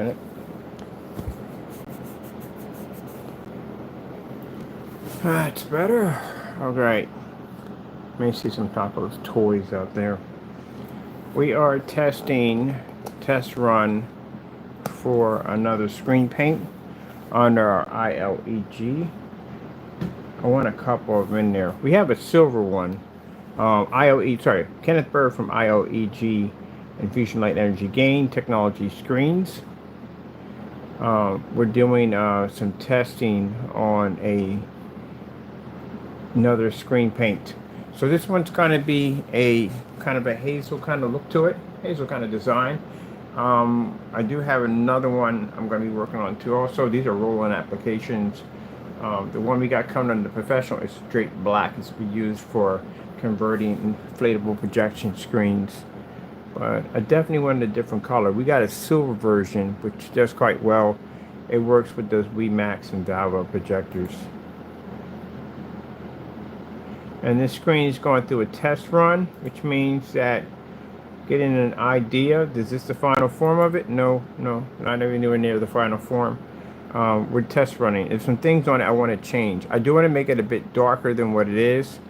minute. That's better. Okay. Let me see some top of those toys out there. We are test run for another screen paint under our ILEG. I want a couple of them in there. We have a silver one. Kenneth Bird from ILEG and Fusion Light Energy Gain Technology Screens. We're doing some testing on another screen paint. So this one's going to be a kind of a hazel kind of look to it, hazel kind of design. I do have another one I'm going to be working on too. Also, these are roll-on applications. The one we got coming on the professional is straight black. It's be used for converting inflatable projection screens. But I definitely wanted a different color. We got a silver version, which does quite well. It works with those WeMax and Valvo projectors. And this screen is going through a test run, which means that getting an idea, is this the final form of it? No, not anywhere near the final form. We're test running. There's some things on it I want to change. I do want to make it a bit darker than what it is.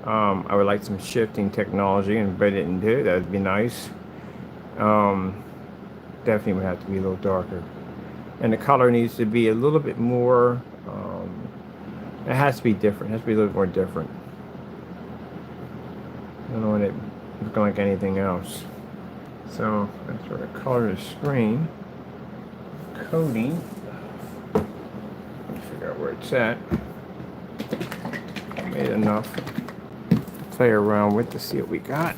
I would like some shifting technology and embed it into it. That would be nice. Definitely would have to be a little darker. And the color needs to be a little bit more, it has to be different. It has to be a little bit more different. I don't want it looking like anything else. So that's where the color the screen. Coding. Let me figure out where it's at. I made enough to play around with to see what we got.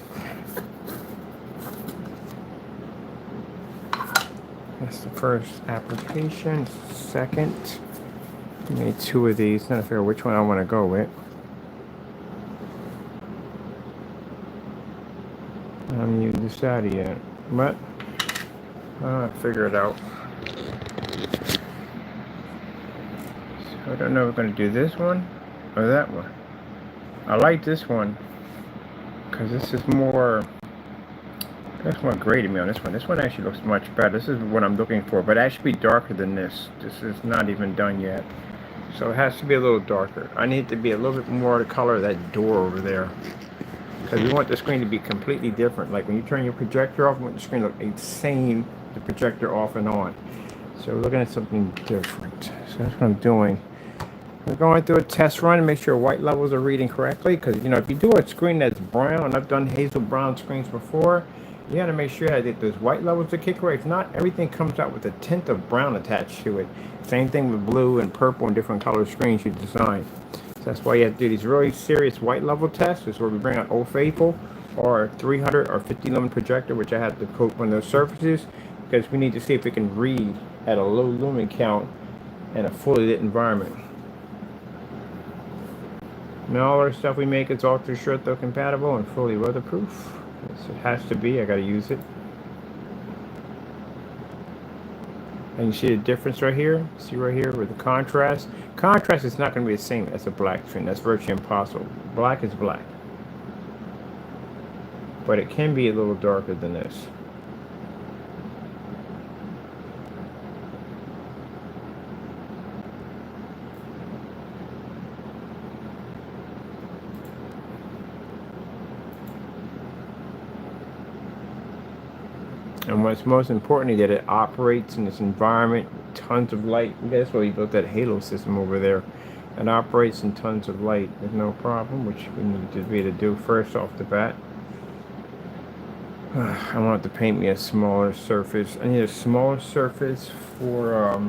That's the first application. Second, I made 2 of these. Trying to figure out which one I want to go with. I haven't even decided yet, but I'll figure it out. So I don't know if we're going to do this one or that one. I like this one because this is more. That's more gray to me on this one. This one actually looks much better. This is what I'm looking for, but it should be darker than this. This is not even done yet, so it has to be a little darker. I need to be a little bit more the color of that door over there. Because we want the screen to be completely different. Like when you turn your projector off, we want the screen to look the same, the projector off and on. So we're looking at something different. So that's what I'm doing. We're going through a test run to make sure white levels are reading correctly. Because, you know, if you do a screen that's brown, I've done hazel brown screens before, you got to make sure that those white levels are kicked right. If not, everything comes out with a tint of brown attached to it. Same thing with blue and purple and different color screens you design. So that's why you have to do these really serious white level tests. This is where we bring out Old Faithful or 300 or 50 lumen projector, which I have to coat on those surfaces because we need to see if it can read at a low lumen count in a fully lit environment. Now all our stuff we make is ultra short though compatible and fully weatherproof. Yes, it has to be. I got to use it. And you see the difference right here? See right here with the contrast? Contrast is not going to be the same as a black screen. That's virtually impossible. Black is black. But it can be a little darker than this. And what's most important is that it operates in this environment, tons of light. That's why we built that halo system over there. It operates in tons of light with no problem, which we need to be able to do first off the bat. I want to paint me a smaller surface. I need a smaller surface for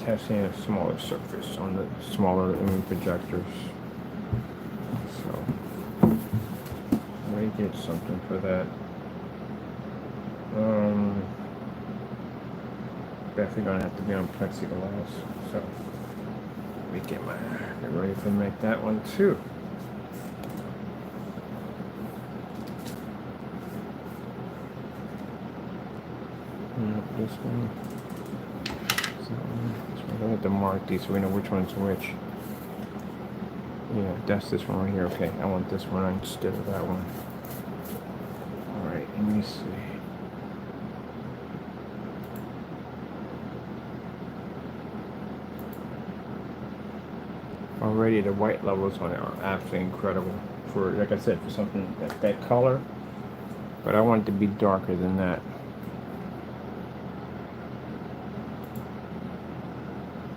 testing a smaller surface on the smaller lumen projectors. So I get something for that. Definitely gonna have to be on plexiglass. So we get ready to make that one too. This one. So I have to mark these so we know which one's which. Yeah, that's this one right here. Okay, I want this one instead of that one. Alright, and me see. Already the white levels on it are absolutely incredible for, like I said, for something that color. But I want it to be darker than that.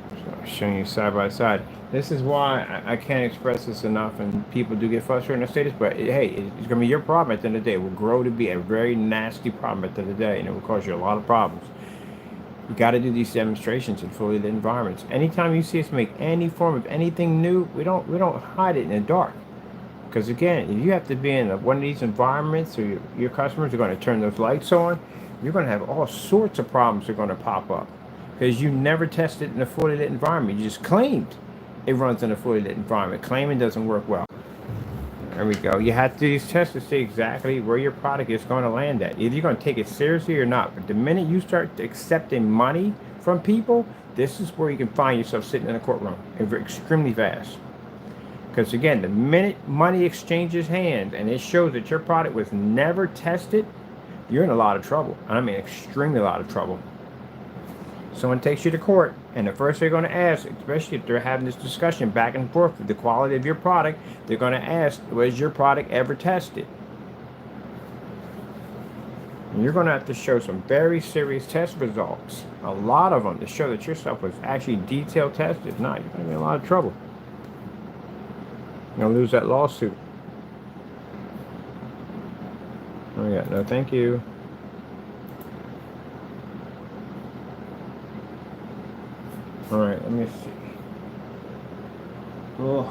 So I'm showing you side by side. This is why I can't express this enough, and people do get frustrated in the status. But hey, it's gonna be your problem at the end of the day. It will grow to be a very nasty problem at the end of the day, and it will cause you a lot of problems. You got to do these demonstrations in fully lit environments. Anytime you see us make any form of anything new, we don't hide it in the dark. Because again, if you have to be in one of these environments, or your customers are going to turn those lights on, you're going to have all sorts of problems that are going to pop up. Because you never tested in a fully lit environment. You just claimed it runs in a fully lit environment. Claiming doesn't work well. There we go. You have to do these tests to see exactly where your product is going to land at. Either you're going to take it seriously or not. But the minute you start accepting money from people, this is where you can find yourself sitting in a courtroom extremely fast. Because again, the minute money exchanges hands and it shows that your product was never tested, you're in a lot of trouble. I mean, extremely a lot of trouble. Someone takes you to court, and the first they're going to ask, especially if they're having this discussion back and forth with the quality of your product, they're going to ask, was your product ever tested? And you're going to have to show some very serious test results, a lot of them, to show that your stuff was actually detailed tested. If not, you're going to be in a lot of trouble. You're going to lose that lawsuit. Oh yeah, no thank you. Alright, let me see. Oh,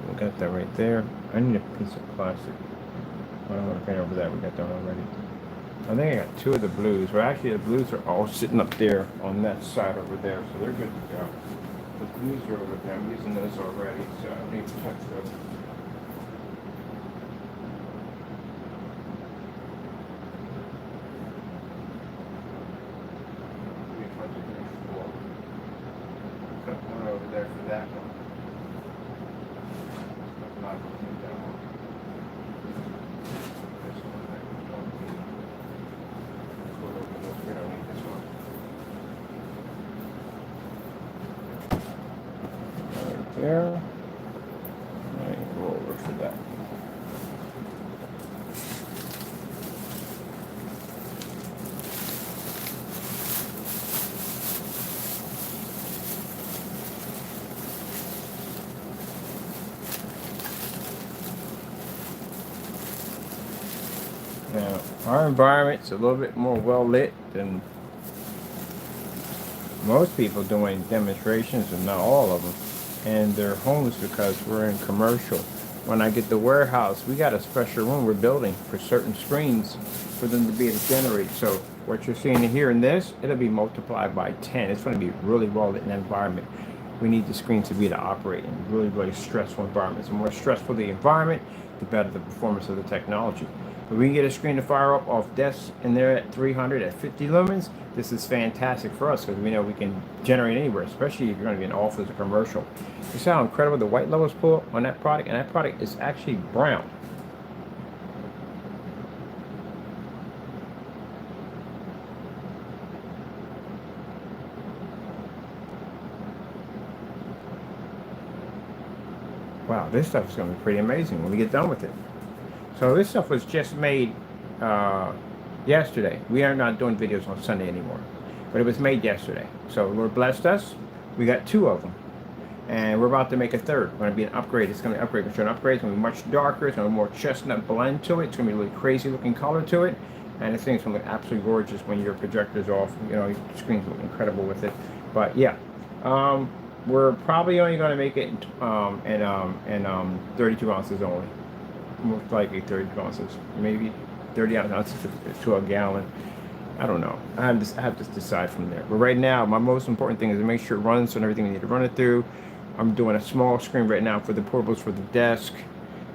we got that right there. I need a piece of plastic. I don't want to paint over that. We got that already. I think I got two of the blues. Well, actually, the blues are all sitting up there on that side over there, so they're good to go. The blues are over there. I'm using those already, so I don't need to touch those. Over there for that one. Not that one. This one, we don't need this one. Right there. And go over for that. Now, our environment's a little bit more well lit than most people doing demonstrations, and not all of them. And their homes, because we're in commercial. When I get the warehouse, we got a special room we're building for certain screens for them to be able to generate. So what you're seeing here in this, it'll be multiplied by 10. It's going to be really well lit in that environment. We need the screens to be able to operate in really, really stressful environments. The more stressful the environment, the better the performance of the technology. If we can get a screen to fire up off desks and they're at 300 at 50 lumens, this is fantastic for us because we know we can generate anywhere, especially if you're going to be in office or commercial. You see how incredible the white levels pull up on that product, and that product is actually brown. Wow, this stuff is going to be pretty amazing when we get done with it. So this stuff was just made yesterday. We are not doing videos on Sunday anymore, but it was made yesterday. So Lord blessed us. We got two of them, and we're about to make a third. It's going to be an upgrade. It's going to be an upgrade. It's going to upgrade. It's going to be much darker. It's going to be more chestnut blend to it. It's going to be a really crazy looking color to it, and this thing's going to look absolutely gorgeous when your projector's off. You know, your screens look incredible with it. But yeah, we're probably only going to make it in 32 ounces only. Most likely 32 ounces, maybe 30 ounces to a gallon. I don't know. I have to decide from there. But right now, my most important thing is to make sure it runs and everything we need to run it through. I'm doing a small screen right now for the portables for the desk.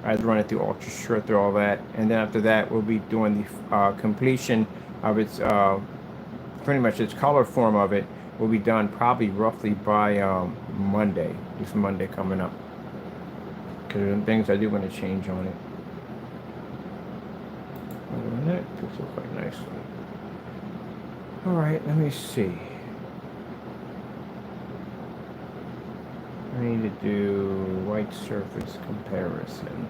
I have to run it through ultra short through all that, and then after that, we'll be doing the completion of its pretty much its color form of it will be done probably roughly by Monday. This Monday coming up, because there are things I do want to change on it. that pixel quite nicely. Alright, let me see. I need to do white surface comparison.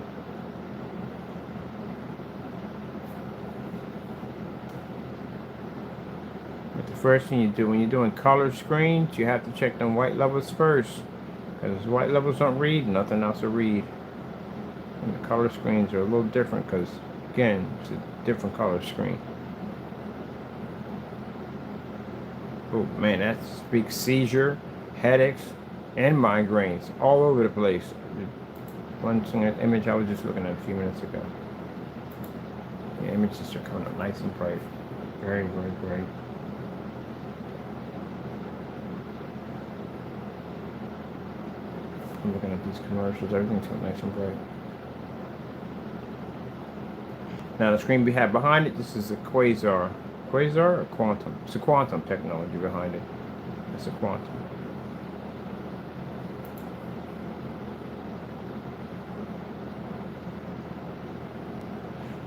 But the first thing you do when you're doing color screens, you have to check them white levels first. Because white levels don't read, nothing else will read. And the color screens are a little different because, again, it's a different color screen. Oh man, that speaks seizure, headaches, and migraines all over the place. One image I was just looking at a few minutes ago. The images are coming up nice and bright. Very, very bright. I'm looking at these commercials, everything's so nice and bright. Now the screen we have behind it, this is a quasar. Quasar or quantum? It's a quantum technology behind it. It's a quantum.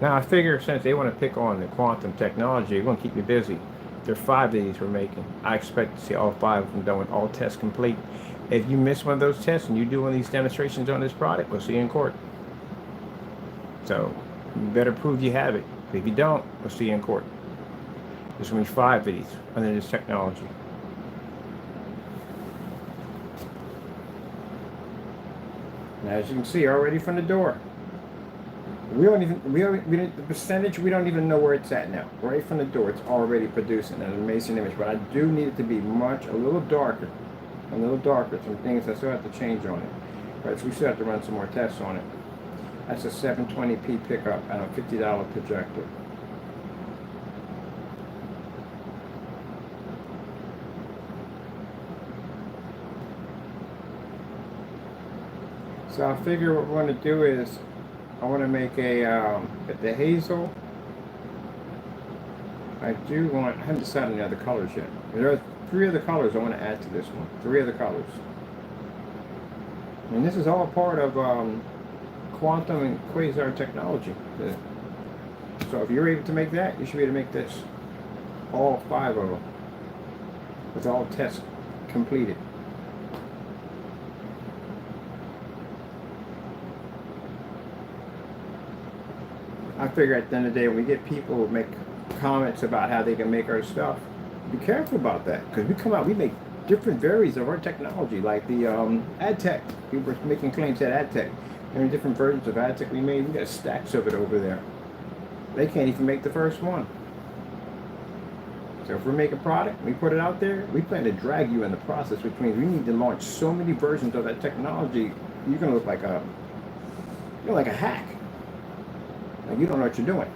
Now I figure since they want to pick on the quantum technology, they're going to keep you busy. There are 5 of these we're making. I expect to see all 5 of them done with all tests complete. If you miss one of those tests and you do one of these demonstrations on this product, we'll see you in court. So you better prove you have it. If you don't, we'll see you in court. There's going to be 5 of these under this technology. Now, as you can see already from the door, the percentage, we don't even know where it's at now. Right from the door, it's already producing an amazing image. But I do need it to be a little darker. Some things I still have to change on it. Right, so we still have to run some more tests on it. That's a 720p pickup and a $50 projector. So I figure what we're going to do is, I want to make the hazel. I haven't decided on the other colors yet. There are 3 other colors I want to add to this one. 3 other colors. And this is all part of quantum and quasar technology. So if you're able to make that, you should be able to make this. All 5 of them. With all tests completed. I figure at the end of the day, when we get people who make comments about how they can make our stuff, be careful about that. Because we make different varieties of our technology, like the AdTech. People were making claims at AdTech. There are different versions of AdTech we made. We got stacks of it over there. They can't even make the first one. So if we make a product, we put it out there, we plan to drag you in the process, which means we need to launch so many versions of that technology, you're going to look like a hack. Like you don't know what you're doing.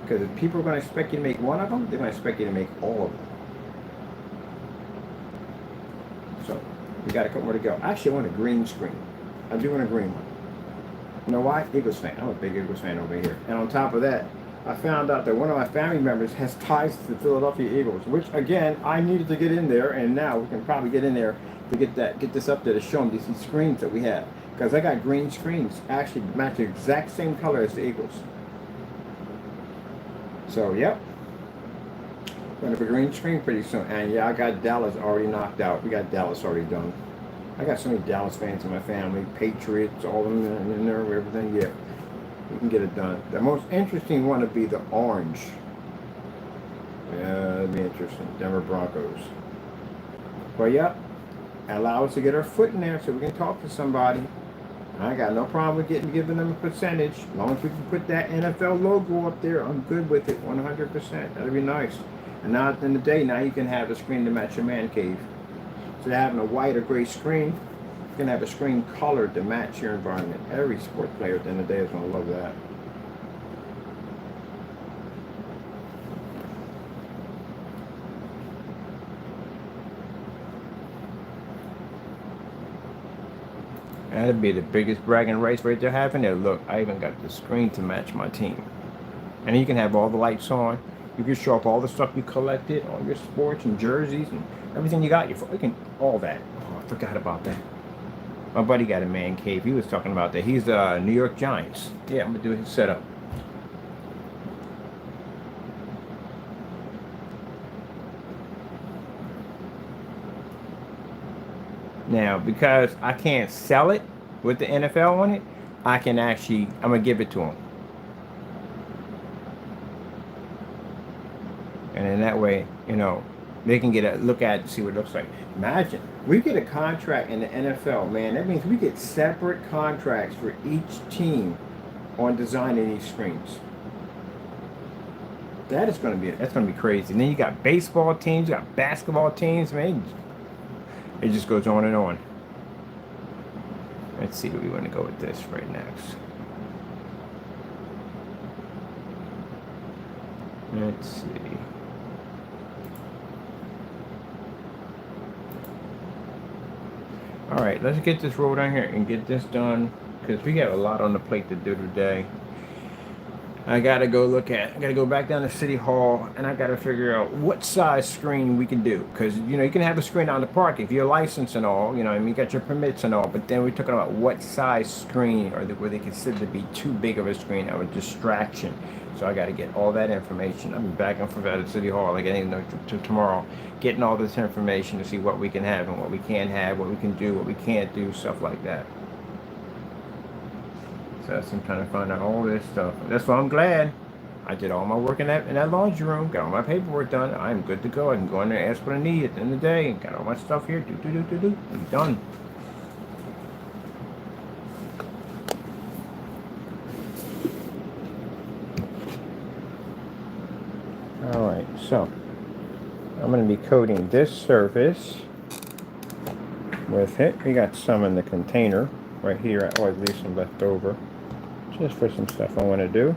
Because if people are going to expect you to make one of them, they're going to expect you to make all of them. So, we got a couple more to go. Actually, I want a green screen. I do want a green one. You know why? Eagles fan. I'm a big Eagles fan over here. And on top of that, I found out that one of my family members has ties to the Philadelphia Eagles, which again, I needed to get in there, and now we can probably get in there to get this up there to show them these screens that we have. Because I got green screens actually match the exact same color as the Eagles. So, yep. Gonna have a green screen pretty soon. And yeah, I got Dallas already knocked out. We got Dallas already done. I got so many Dallas fans in my family. Patriots, all of them in there, everything. Yeah, we can get it done. The most interesting one would be the orange. Yeah, that'd be interesting. Denver Broncos. But yep. Allow us to get our foot in there so we can talk to somebody. I got no problem with giving them a percentage. As long as we can put that NFL logo up there, I'm good with it 100%. That'd be nice. And now at the end of the day, now you can have a screen to match your man cave. So having a white or gray screen, you can have a screen colored to match your environment. Every sports player at the end of the day is going to love that. That'd be the biggest bragging rights right there having there. Look, I even got the screen to match my team. And you can have all the lights on. You can show up all the stuff you collected, all your sports and jerseys and everything you got. You can all that. Oh, I forgot about that. My buddy got a man cave. He was talking about that. He's the New York Giants. Yeah, I'm gonna do his setup. Now, because I can't sell it with the NFL on it, I can actually, I'm going to give it to them. And in that way, you know, they can get a look at it and see what it looks like. Imagine, we get a contract in the NFL, man. That means we get separate contracts for each team on designing these screens. That's gonna be crazy. And then you got baseball teams, you got basketball teams, man. It just goes on and on. Let's see where we want to go with this right next. Let's see. All right, let's get this roll down here and get this done because we got a lot on the plate to do today. I gotta go back down to City Hall and I gotta figure out what size screen we can do. Because, you know, you can have a screen out in the park if you're licensed and all, you know, I mean, you got your permits and all, but then we're talking about what size screen or where they consider to be too big of a screen or a distraction. So I gotta get all that information. I'm back and forth at City Hall, like I need to know to tomorrow, getting all this information to see what we can have and what we can't have, what we can do, what we can't do, stuff like that. So I'm trying to find out all this stuff. That's why I'm glad I did all my work in that laundry room, got all my paperwork done. I'm good to go. I can go in there and ask what I need at the end of the day. Got all my stuff here. I'm done. Alright, so I'm going to be coating this surface with it. We got some in the container right here. I always leave some left over just for some stuff I want to do.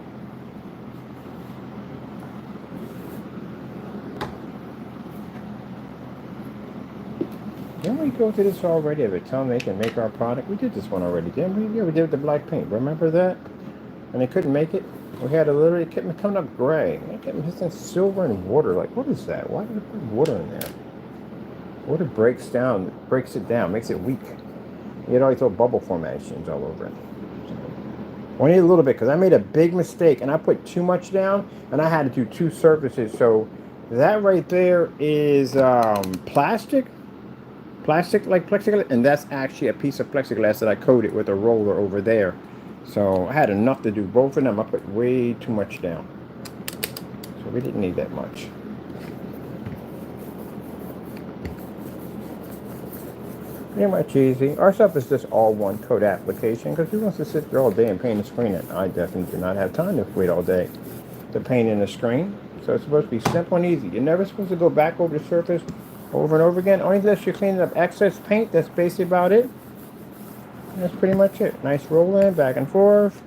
Didn't we go through this already? Every time they can make our product, we did this one already, didn't we? Yeah, we did the black paint. Remember that? And they couldn't make it. We had to literally kept coming up gray. It kept missing silver and water. Like, what is that? Why did they put water in there? Water breaks it down, makes it weak. You had all these little bubble formations all over it. I need a little bit because I made a big mistake and I put too much down and I had to do two surfaces. So that right there is plastic like plexiglass, and that's actually a piece of plexiglass that I coated with a roller over there. So I had enough to do both of them. I put way too much down. So we didn't need that much. Pretty much easy. Our stuff is just all one coat application because who wants to sit there all day and paint a screen? And I definitely do not have time to wait all day to paint in the screen. So it's supposed to be simple and easy. You're never supposed to go back over the surface over and over again. Only unless you're cleaning up excess paint. That's basically about it. And that's pretty much it. Nice roll in, back and forth.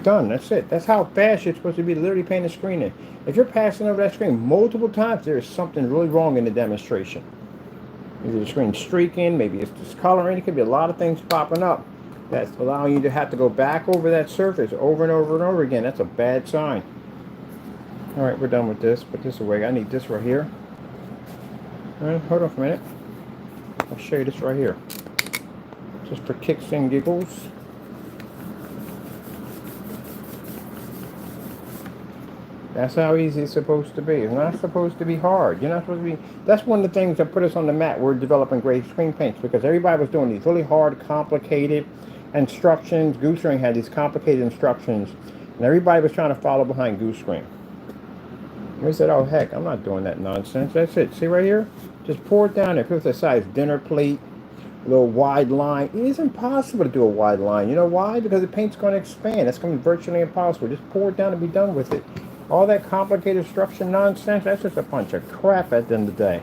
Done. That's it. That's how fast you're supposed to be literally painting the screen in. If you're passing over that screen multiple times, there is something really wrong in the demonstration. Either the screen streaking, maybe it's discoloring. It could be a lot of things popping up that's allowing you to have to go back over that surface over and over and over again. That's a bad sign. All right, we're done with this. Put this away. I need this right here. All right, hold on for a minute. I'll show you this right here. Just for kicks and giggles. That's how easy it's supposed to be. It's not supposed to be hard. You're not supposed to be... That's one of the things that put us on the map. We're developing great screen paints because everybody was doing these really hard, complicated instructions. Goose Ring had these complicated instructions, and everybody was trying to follow behind Goose Ring. We said, oh, heck, I'm not doing that nonsense. That's it. See right here? Just pour it down there. If it was a size dinner plate, a little wide line. It is impossible to do a wide line. You know why? Because the paint's going to expand. That's going to be virtually impossible. Just pour it down and be done with it. All that complicated instruction nonsense, that's just a bunch of crap at the end of the day.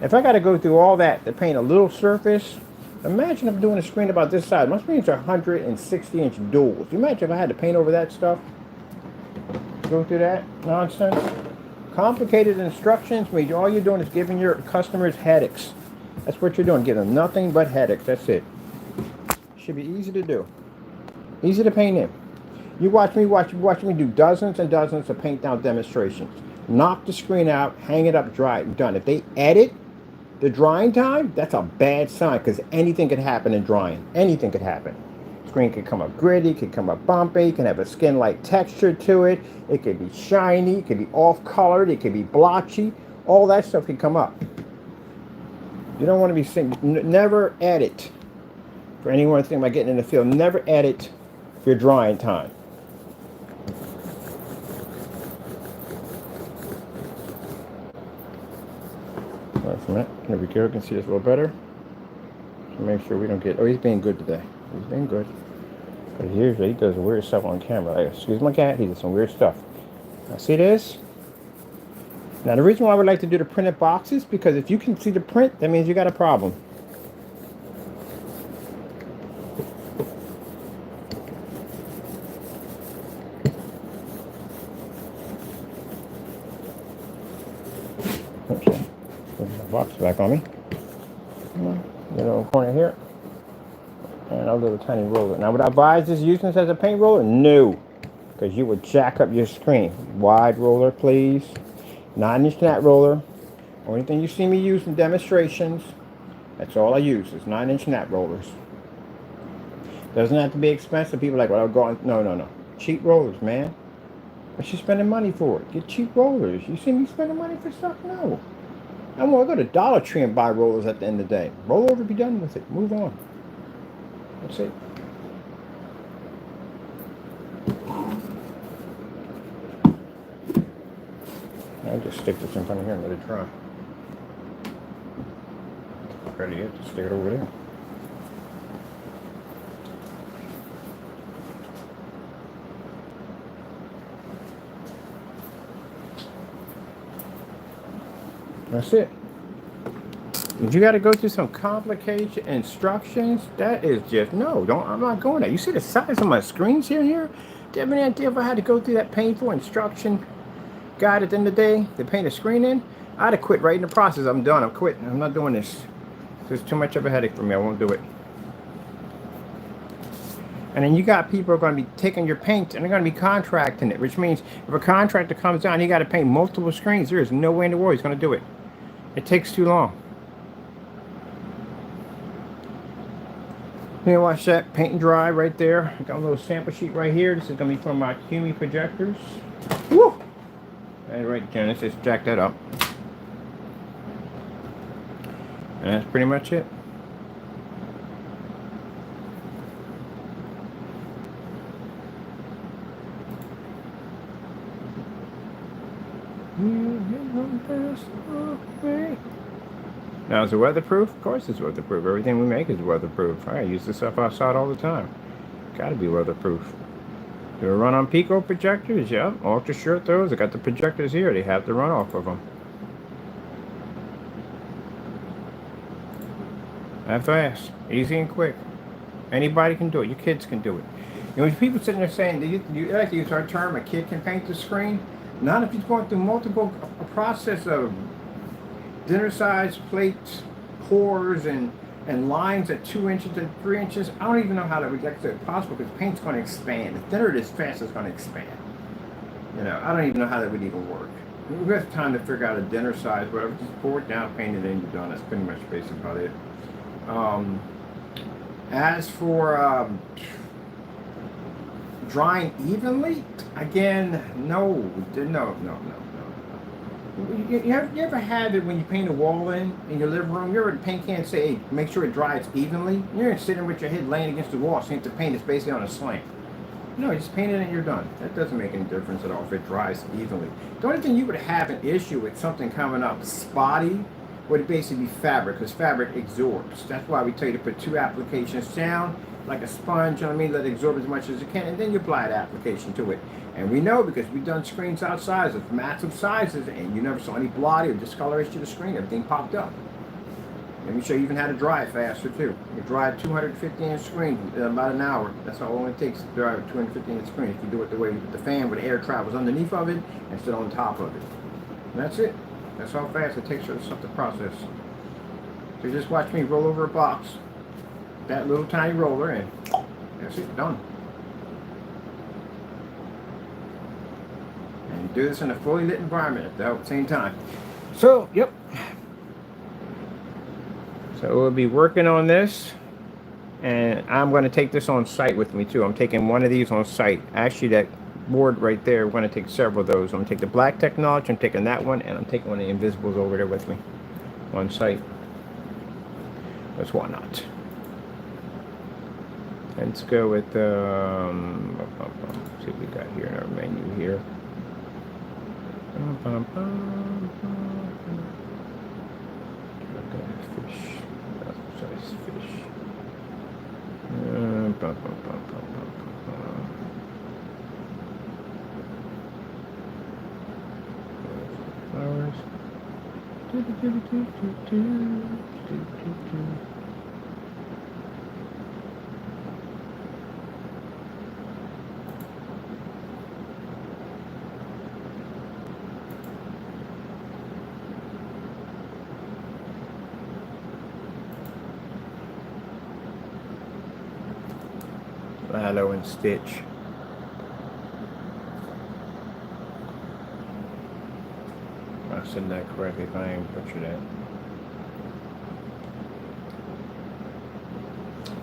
If I got to go through all that to paint a little surface, imagine if I'm doing a screen about this size. My screens are 160-inch duals. Imagine if I had to paint over that stuff. Go through that nonsense. Complicated instructions mean all you're doing is giving your customers headaches. That's what you're doing, giving them nothing but headaches. That's it. Should be easy to do. Easy to paint in. You watch me do dozens and dozens of paint down demonstrations. Knock the screen out, hang it up, dry it, done. If they edit the drying time, that's a bad sign because anything could happen in drying. Anything could happen. Screen could come up gritty, could come up bumpy, it can have a skin-like texture to it. It could be shiny, it could be off-colored, it could be blotchy. All that stuff could come up. You don't want to be sitting. Never edit. For anyone thinking about getting in the field, never edit your drying time. Wait a minute. There we go. You can see this a little better. So make sure we don't get. Oh, he's being good today. He's being good. But usually he does weird stuff on camera. Like, excuse my cat. He does some weird stuff. Now see this? Now the reason why I would like to do the printed boxes, because if you can see the print, that means you got a problem. Oops, put my box back on me. Get a little corner here. And a little tiny roller. Now would I advise this using this as a paint roller? No. Because you would jack up your screen. Wide roller, please. 9-inch nut roller. Only thing you see me use in demonstrations, that's all I use, is 9-inch nut rollers. Doesn't have to be expensive. People are like, well, I'll go on. No. Cheap rollers, man. What you spending money for? Get cheap rollers. You see me spending money for stuff? No. I'm going to go to Dollar Tree and buy rollers at the end of the day. Roll over, be done with it. Move on. That's it. I'll just stick this in front of here and let it dry. Ready yet? Just stick it over there. That's it. If you got to go through some complicated instructions, that is just, no, don't, I'm not going there. You see the size of my screens here? Do you have any idea if I had to go through that painful instruction guide at the end of the day to paint a screen in? I'd have quit right in the process. I'm done. I'm quitting. I'm not doing this. There's too much of a headache for me. I won't do it. And then you got people who are going to be taking your paint and they're going to be contracting it, which means if a contractor comes down, you got to paint multiple screens. There is no way in the world he's going to do it. It takes too long. You can watch that paint and dry right there. I got a little sample sheet right here. This is going to be from my Cumi projectors. Woo! And right there, let's just jack that up. And that's pretty much it. Now, is it weatherproof? Of course it's weatherproof. Everything we make is weatherproof. I use this stuff outside all the time. Gotta be weatherproof. Do we run on Pico projectors? Yep. Ultra short those. I got the projectors here. They have the run off of them. That fast. Easy and quick. Anybody can do it. Your kids can do it. You know, people sitting there saying, do you like to use our term, a kid can paint the screen? Not if he's going through a process of dinner-sized plates, pours, and lines at 2 inches and 3 inches. I don't even know how that would get possible because paint's going to expand. The thinner it is fast, it's going to expand. You know, I don't even know how that would even work. We have time to figure out a dinner size, whatever. Just pour it down, paint it in, you're done. That's pretty much basically about it. As for drying evenly, again, no. You ever had it when you paint a wall in your living room? You ever the paint can say, hey, make sure it dries evenly? You're sitting with your head laying against the wall, so you have to paint it's basically on a slant. No, just paint it and you're done. That doesn't make any difference at all if it dries evenly. The only thing you would have an issue with something coming up spotty would basically be fabric, because fabric absorbs. That's why we tell you to put 2 applications down, like a sponge, you know what I mean? Let it absorb as much as it can, and then you apply the application to it. And we know because we've done screens outside of massive sizes, and you never saw any blotty or discoloration to the screen. Everything popped up. Let me show you even how to dry it faster too. You dry a 250-inch screen in about an hour. That's all it takes to dry a 250-inch screen. If you do it the way the fan where the air travels underneath of it instead on top of it. And that's it. That's how fast it takes for the stuff to process. So just watch me roll over a box, that little tiny roller, and that's it, done. And do this in a fully lit environment at the same time. So, yep. So we'll be working on this, and I'm going to take this on site with me too. I'm taking one of these on site. Actually, that board right there, we're going to take several of those. I'm going to take the black technology, I'm taking that one, and I'm taking one of the invisibles over there with me on site. Because why not? Let's go with see what we got here in our menu here. Fish. Size fish. Flowers. Lilo and Stitch. I said that correctly if I ain't butchered that.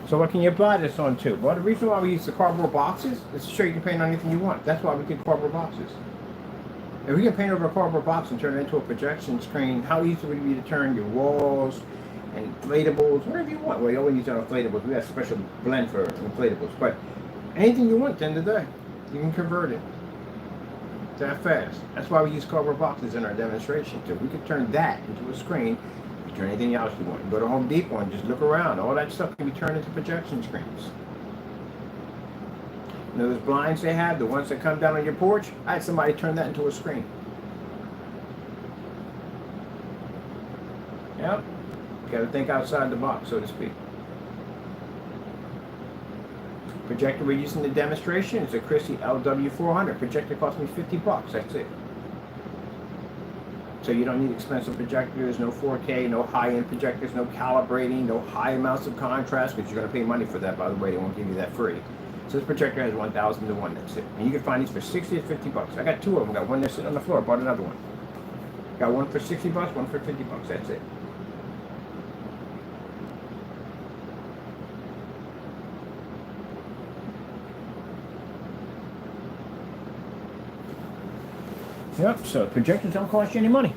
So what can you buy this on to? Well, the reason why we use the cardboard boxes is to show you can paint on anything you want. That's why we get cardboard boxes. If we can paint over a cardboard box and turn it into a projection screen, how easy would it be to turn your walls and inflatables, whatever you want? Well, you always use our inflatables. We have a special blend for inflatables. But anything you want at the end of the day, you can convert it that fast. That's why we use cardboard boxes in our demonstration. So we can turn that into a screen. You turn anything else you want. You go to Home Depot and just look around. All that stuff can be turned into projection screens. You know those blinds they have, the ones that come down on your porch? I had somebody turn that into a screen. Yep. You got to think outside the box, so to speak. Projector we're using in the demonstration is a Christie LW400. Projector cost me $50. That's it. So you don't need expensive projectors, no 4K, no high-end projectors, no calibrating, no high amounts of contrast, because you're going to pay money for that, by the way. They won't give you that free. So this projector has 1,000 to 1. That's it. And you can find these for 60 to $50. I got two of them. Got one there sitting on the floor. Bought another one. Got one for $60, one for $50. That's it. Yep, so projectors don't cost you any money.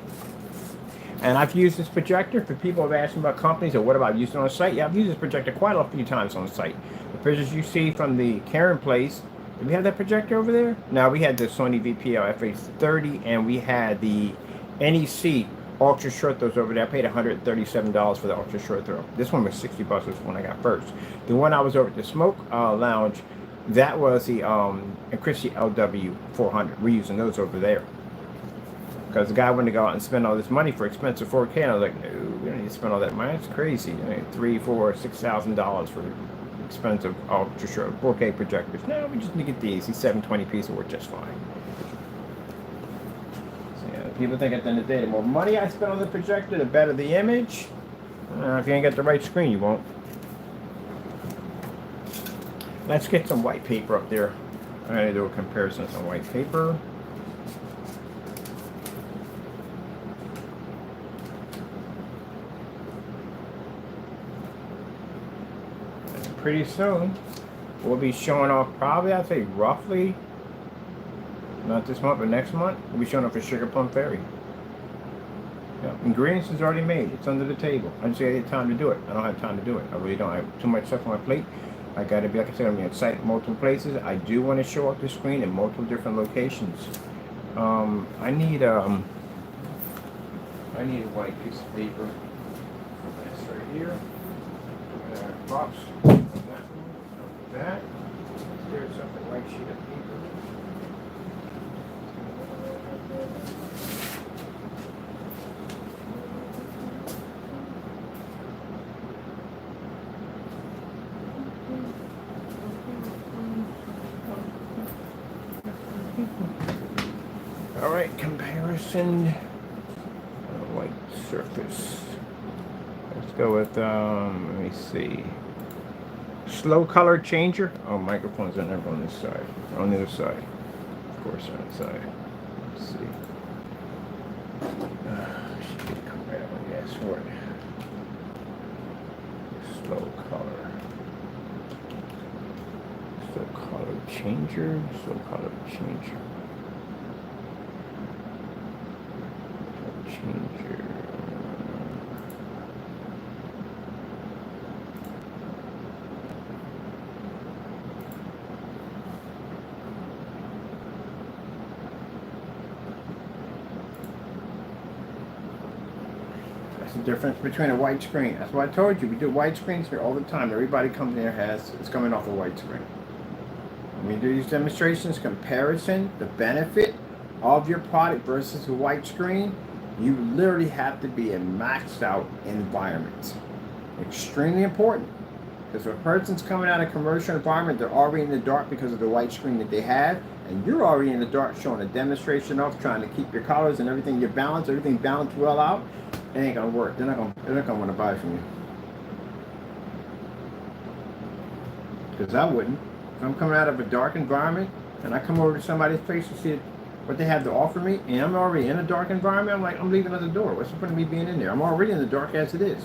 And I've used this projector for people who have asked me about companies or what about using it on site. Yeah, I've used this projector quite a few times on site. The pictures you see from the Karen place, did we have that projector over there? No, we had the Sony VPL FA30 and we had the NEC ultra short throws over there. I paid $137 for the ultra short throw. This one was $60, was the one I got first. The one I was over at the Smoke Lounge, that was the Christie LW400. We're using those over there. Because the guy wanted to go out and spend all this money for expensive 4K, and I was like, no, we don't need to spend all that money. It's crazy. I mean, $3,000, $4,000, $6,000 for expensive ultra short 4K projectors. No, we just need to get these. These 720p's will work just fine. So yeah, people think at the end of the day, the more money I spend on the projector, the better the image. If you ain't got the right screen, you won't. Let's get some white paper up there. I'm going to do a comparison on white paper. Pretty soon we'll be showing off, probably I'd say roughly, not this month but next month, we'll be showing off for Sugar Plum Fairy. Yeah, ingredients is already made, it's under the table. I just had time to do it. I don't have time to do it. I really don't. I have too much stuff on my plate. I gotta be, like I said, I'm gonna site multiple places. I do want to show off the screen in multiple different locations. I need a white piece of paper. That's right here. Box. That. There's something white sheet of paper. All right, comparison. White surface. Let's go with let me see. Slow color changer. Oh, microphones are never on this side. On the other side. Of course, on the side. Let's see. Should come right up on the ass for it. Slow color. Slow color changer. Slow color changer. Changer. That's the difference between a white screen. That's what I told you. We do white screens here all the time. Everybody comes in here it's coming off a white screen. When we do these demonstrations, comparison, the benefit of your product versus a white screen, you literally have to be in maxed out environments. Extremely important. Because if a person's coming out of a commercial environment, they're already in the dark because of the white screen that they have, and you're already in the dark showing a demonstration of trying to keep your colors and everything, your balance, everything balanced well out, it ain't gonna work. They're not gonna want to buy from you. Because I wouldn't. If I'm coming out of a dark environment and I come over to somebody's place to see what they have to offer me, and I'm already in a dark environment, I'm like, I'm leaving at the door. What's the point of me being in there? I'm already in the dark as it is.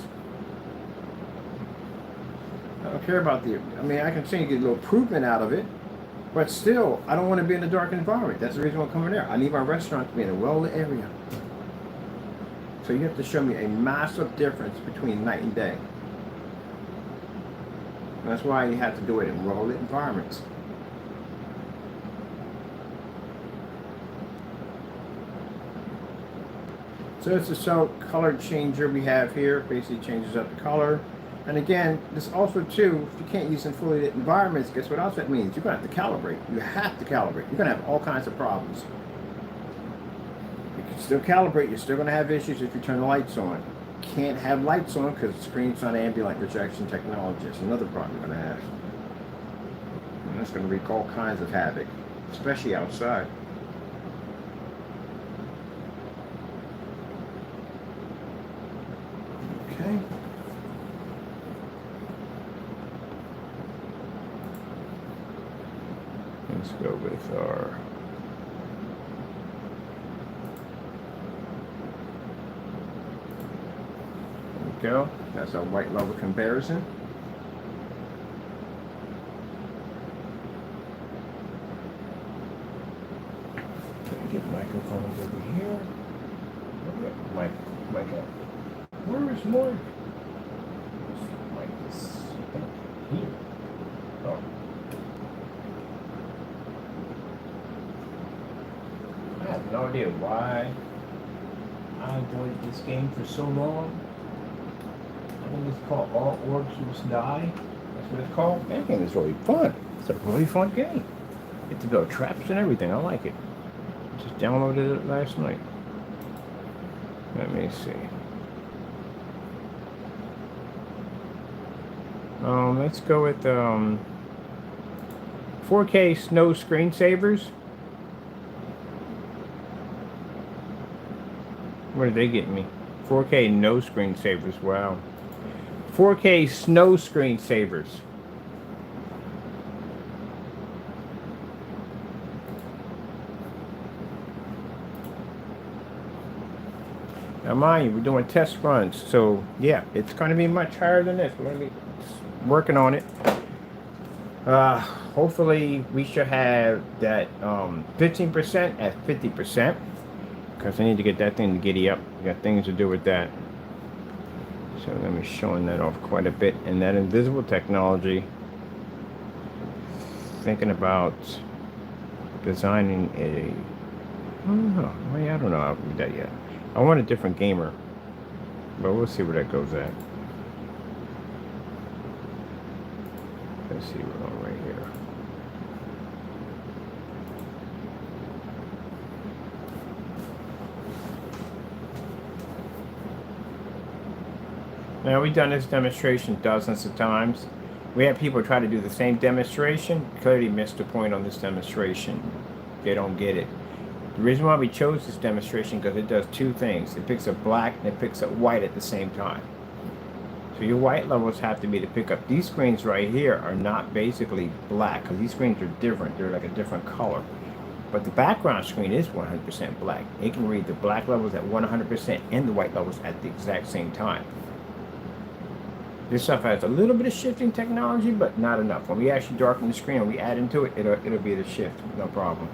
I don't care about I can say you get a little improvement out of it, but still, I don't want to be in a dark environment. That's the reason why I'm coming there. I need my restaurant to be in a well-lit area. So you have to show me a massive difference between night and day. And that's why you have to do it in well-lit environments. So it's a cell color changer we have here. Basically changes up the color. And again, this also too, if you can't use in fully lit environments, guess what else that means? You're going to have to calibrate. You have to calibrate. You're going to have all kinds of problems. You can still calibrate. You're still going to have issues if you turn the lights on. You can't have lights on because the screen's not ambient projection technology. It's another problem you're going to have. And that's going to wreak all kinds of havoc, especially outside. Okay. Let's go with our there we go. That's our white level comparison. Get microphones over here. Mic up. Where is Mike? Mic is here. Oh. I have no idea why I avoided this game for so long. I think it's called All Orbs Must Die. That's what it's called. That game is really fun. It's a really fun game. You get to build traps and everything. I like it. Just downloaded it last night. Let me see. Let's go with 4K snow screensavers. What are they getting me? 4K no screensavers. Wow. 4K snow screensavers. Now mind you, we're doing test runs, so yeah, it's going to be much higher than this. We're going to be working on it. Hopefully we should have that 15% at 50%, because I need to get that thing to giddy up. We got things to do with that. So let me showing that off quite a bit. And that invisible technology, thinking about designing a, I don't know, I don't know how to do that yet. I want a different gamer, but we'll see where that goes at. Let's see, we're on right here. Now, we've done this demonstration dozens of times. We have people try to do the same demonstration, clearly missed the point on this demonstration. They don't get it. The reason why we chose this demonstration, because it does two things. It picks up black and it picks up white at the same time. So your white levels have to be to pick up. These screens right here are not basically black, because these screens are different. They're like a different color. But the background screen is 100% black. It can read the black levels at 100% and the white levels at the exact same time. This stuff has a little bit of shifting technology, but not enough. When we actually darken the screen and we add into it, it'll be the shift, no problem.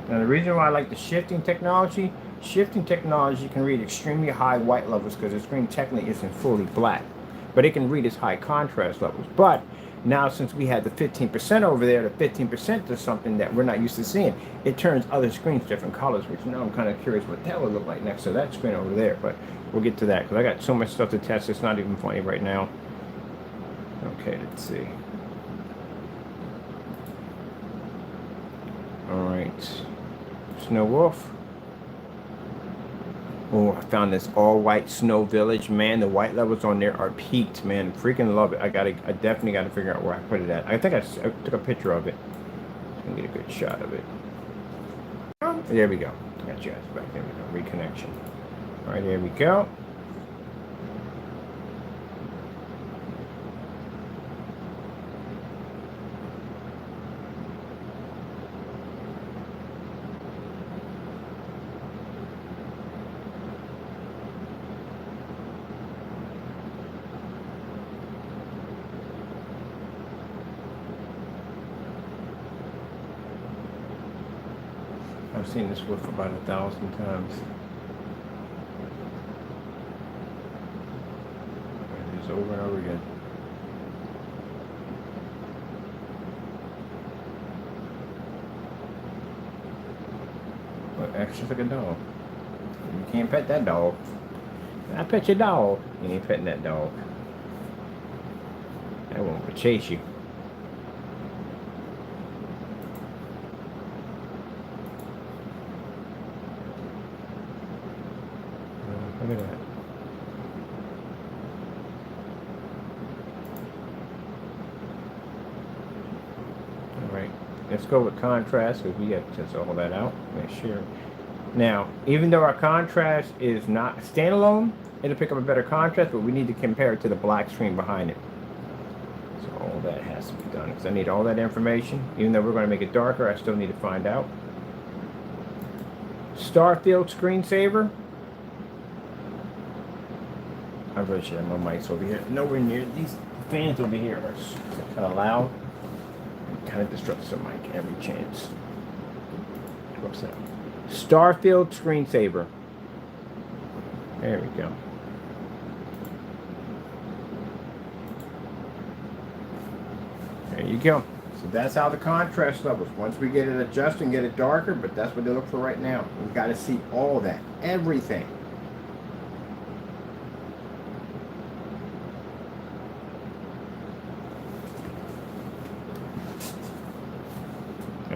Now the reason why I like the shifting technology can read extremely high white levels because the screen technically isn't fully black, but it can read its high contrast levels. But Now, since we had the 15% over there, the 15% is something that we're not used to seeing. It turns other screens different colors, which now I'm kind of curious what that would look like next to that screen over there. But we'll get to that because I got so much stuff to test. It's not even funny right now. Okay, let's see. All right, Snow Wolf. Oh, I found this all-white snow village. Man, the white levels on there are peaked, man. Freaking love it. I definitely gotta figure out where I put it at. I think I took a picture of it. Let me get a good shot of it. Oh, there we go. Got you guys back. There we go. Reconnection. All right, there we go. I've seen this wolf about 1,000 times. It is over and over again. But acts just like a dog. You can't pet that dog. I pet your dog. You ain't petting that dog. That one will chase you. Look at that. Alright, let's go with contrast because we have to test all that out. Make sure. Now, even though our contrast is not standalone, it'll pick up a better contrast, but we need to compare it to the black screen behind it. So all that has to be done because I need all that information. Even though we're going to make it darker, I still need to find out. Starfield screensaver. I really should have my mics over here. Nowhere near these fans over here are kind of loud. Kind of disrupts the mic every chance. What's that? Starfield screensaver. There we go. There you go. So that's how the contrast levels. Once we get it adjusted and get it darker, but that's what they look for right now. We've got to see all that, everything.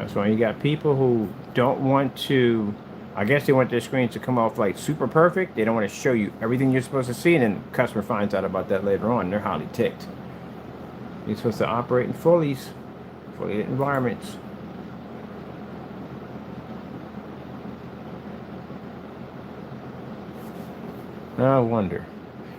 So you got people who don't want to, I guess they want their screens to come off like super perfect. They don't want to show you everything you're supposed to see, and then the customer finds out about that later on. They're highly ticked. You're supposed to operate in fully lit environments. I wonder.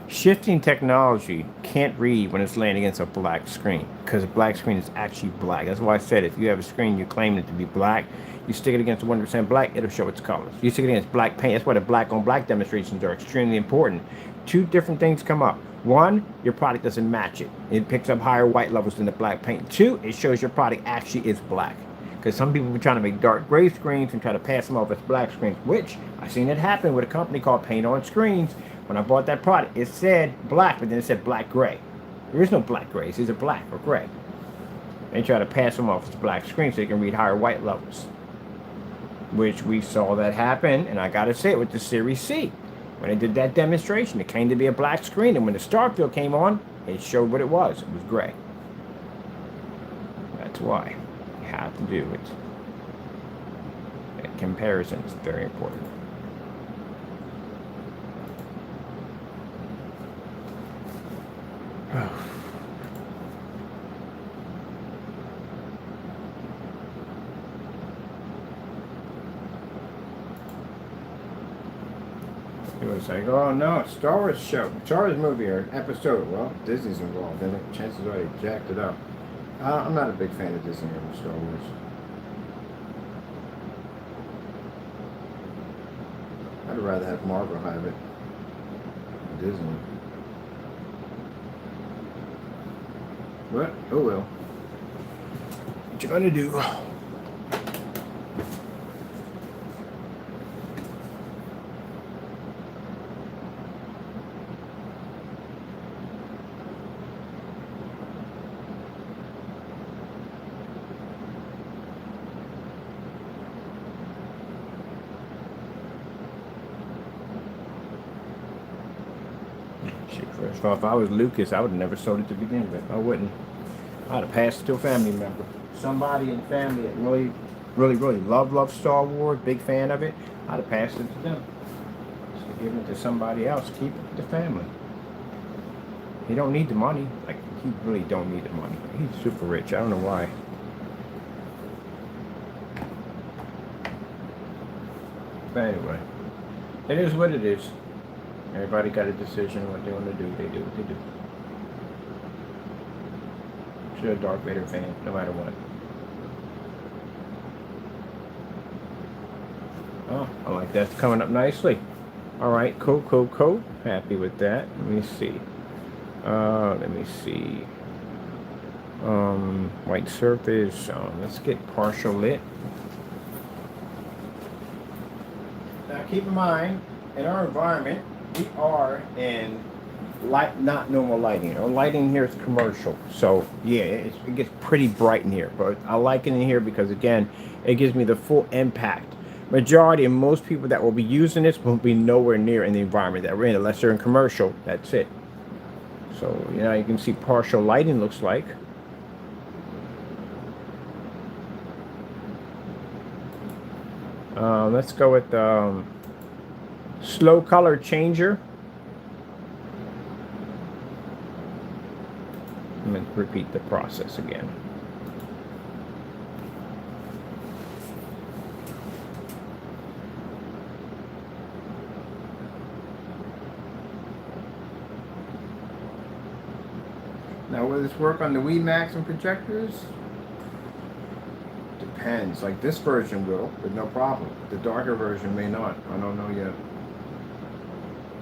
Shifting technology can't read when it's laying against a black screen because a black screen is actually black. That's why I said if you have a screen you claim it to be black, you stick it against 100% black, it'll show its colors. You stick it against black paint. That's why the black on black demonstrations are extremely important. Two different things come up. One, your product doesn't match it. It picks up higher white levels than the black paint. Two, it shows your product actually is black. Because some people were trying to make dark gray screens and try to pass them off as black screens, which I've seen it happen with a company called Paint On Screens. When I bought that product, it said black, but then it said black gray. There is no black gray. It's either black or gray. They try to pass them off as black screens so they can read higher white levels. Which we saw that happen, and I gotta say it with the Series C. When they did that demonstration, it came to be a black screen, and when the Starfield came on, it showed what it was. It was gray. That's why you have to do it. That comparison is very important. It was like, oh no, Star Wars show, Star Wars movie or episode. Well, Disney's involved in it. Chances are they jacked it up. I'm not a big fan of Disney or Star Wars. I'd rather have Marvel have it. Disney. But, oh well. What you gonna do? Shit, first of all, if I was Lucas, I would have never sold it to begin with. I wouldn't. I'd have passed it to a family member. Somebody in the family that really love Star Wars, big fan of it, I'd have passed it to them. So give it to somebody else, keep it with the family. He don't need the money. Like, he really don't need the money. He's super rich. I don't know why. But anyway, it is what it is. Everybody got a decision what they want to do. They do what they do. Still a Darth Vader fan, no matter what. Oh, I like that. It's coming up nicely. All right, cool. Happy with that. Let me see. White surface. Let's get partial lit. Now, keep in mind, in our environment, we are in light, not normal lighting. Our lighting here is commercial, so yeah, it gets pretty bright in here. But I like it in here because, again, it gives me the full impact. Majority and most people that will be using this won't be nowhere near in the environment that we're in, unless they're in commercial. That's it. So, you know, you can see partial lighting looks like. Let's go with slow color changer. I'm going to repeat the process again. Now, will this work on the Wii Max and projectors? Depends. Like, this version will, with no problem. The darker version may not. I don't know yet.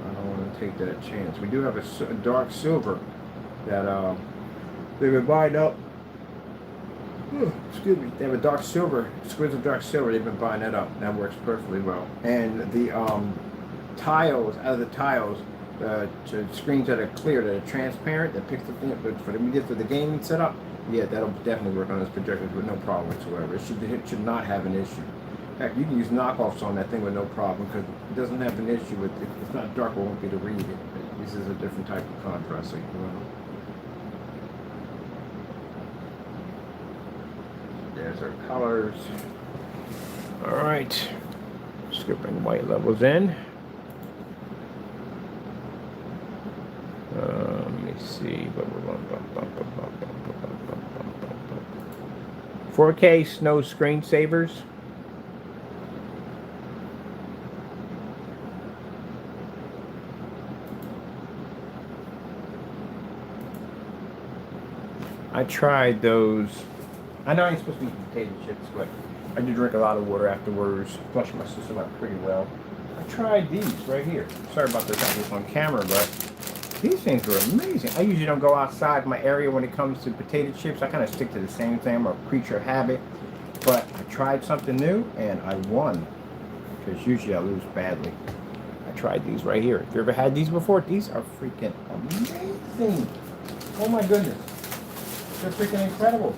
I don't want to take that chance. We do have a dark silver that they've been buying up. Excuse me. They have a dark silver, exquisite dark silver. They've been buying that up. That works perfectly well. And the tiles, out of the tiles, screens that are clear, that are transparent, that picks the thing up. But for the gaming setup, yeah, that'll definitely work on those projectors with no problem whatsoever. It should not have an issue. In fact, you can use knockoffs on that thing with no problem because it doesn't have an issue with it. It's not dark, it won't be to read it. This is a different type of contrast. So there's our colors. All right, skipping white levels in. Let me see. 4K snow screensavers. I tried those. I know I ain't supposed to eat potato chips, but I do drink a lot of water afterwards. Flush my system out pretty well. I tried these right here. Sorry about this, not this on camera, but these things were amazing. I usually don't go outside my area when it comes to potato chips. I kind of stick to the same thing. I'm a creature of habit. But I tried something new, and I won. Because usually I lose badly. I tried these right here. If you ever had these before, these are freaking amazing. Oh my goodness. They're freaking incredible.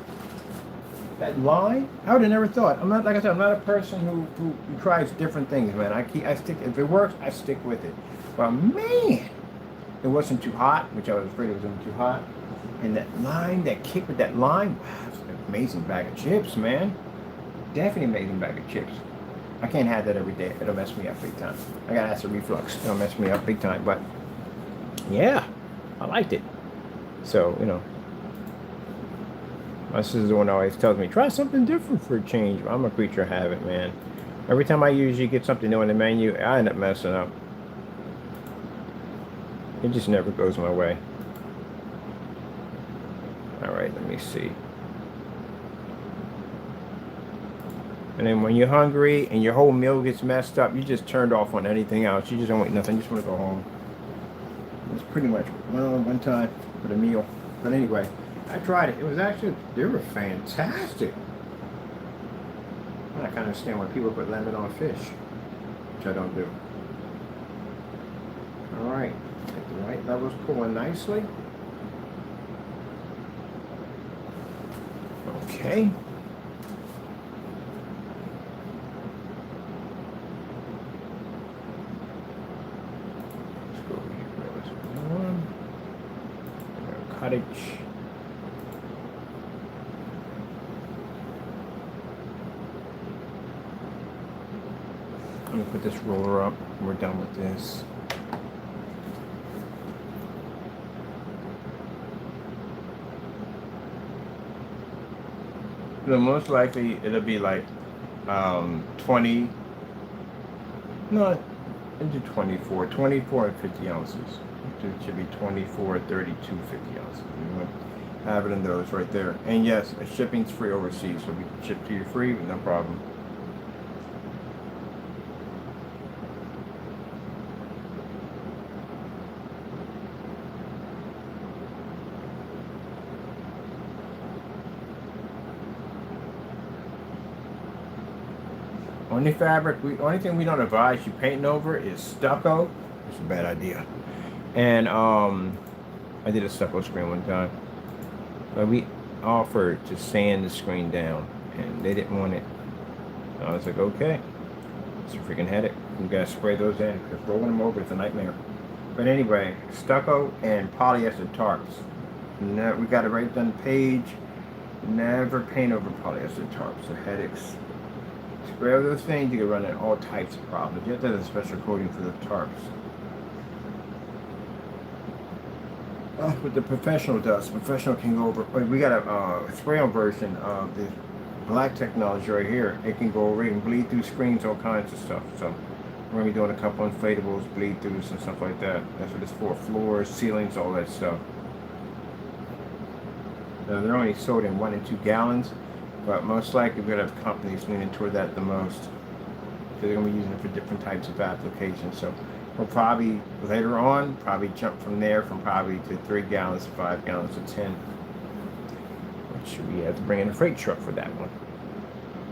That line, I would have never thought. I'm not, like I said, I'm not a person who tries different things, man. I stick, if it works, I stick with it. But man, it wasn't too hot, which I was afraid it was going to be too hot. And that line, that kick with that line, wow, it's an amazing bag of chips, man. Definitely amazing bag of chips. I can't have that every day. It'll mess me up big time. I got acid reflux. It'll mess me up big time. But yeah, I liked it. So, you know, my sister one always tells me, try something different for a change. I'm a creature of habit, man. Every time I usually get something new on the menu, I end up messing up. It just never goes my way. Alright, let me see. And then when you're hungry and your whole meal gets messed up, you just turned off on anything else. You just don't want nothing. You just want to go home. It's pretty much one time for the meal. But anyway, I tried it. It was actually, they were fantastic. I kind of understand why people put lemon on fish, which I don't do. Alright. The white level's pulling nicely. Okay. Let's go over here. One. cottage. I'm gonna put this roller up. We're done with this. So most likely it'll be like 20. No, into 24 and 50 ounces. It should be 24, 32, 50 ounces. You want to have it in those right there. And yes, shipping's free overseas, so we can ship to you free, no problem. Only thing we don't advise you painting over is stucco. It's a bad idea. And I did a stucco screen one time, but we offered to sand the screen down, and they didn't want it. I was like, okay, it's a freaking headache. You gotta spray those in because rolling them over is a nightmare. But anyway, stucco and polyester tarps. Now we got it right on the page. Never paint over polyester tarps. The headaches. Spray over those things, you can run into all types of problems. You have to have a special coating for the tarps. With the professional does, professional can go over. We got a spray-on version of the black technology right here. It can go over, it can bleed through screens, all kinds of stuff. So we're gonna be doing a couple inflatables, bleed throughs and stuff like that. That's what it's for. Floors, ceilings, all that stuff. They're only sold in 1 and 2 gallons. But most likely we're going to have companies leaning toward that the most. So they're going to be using it for different types of applications. So we'll probably, later on, jump from there from probably to 3 gallons, 5 gallons to 10. Which we have to bring in a freight truck for that one.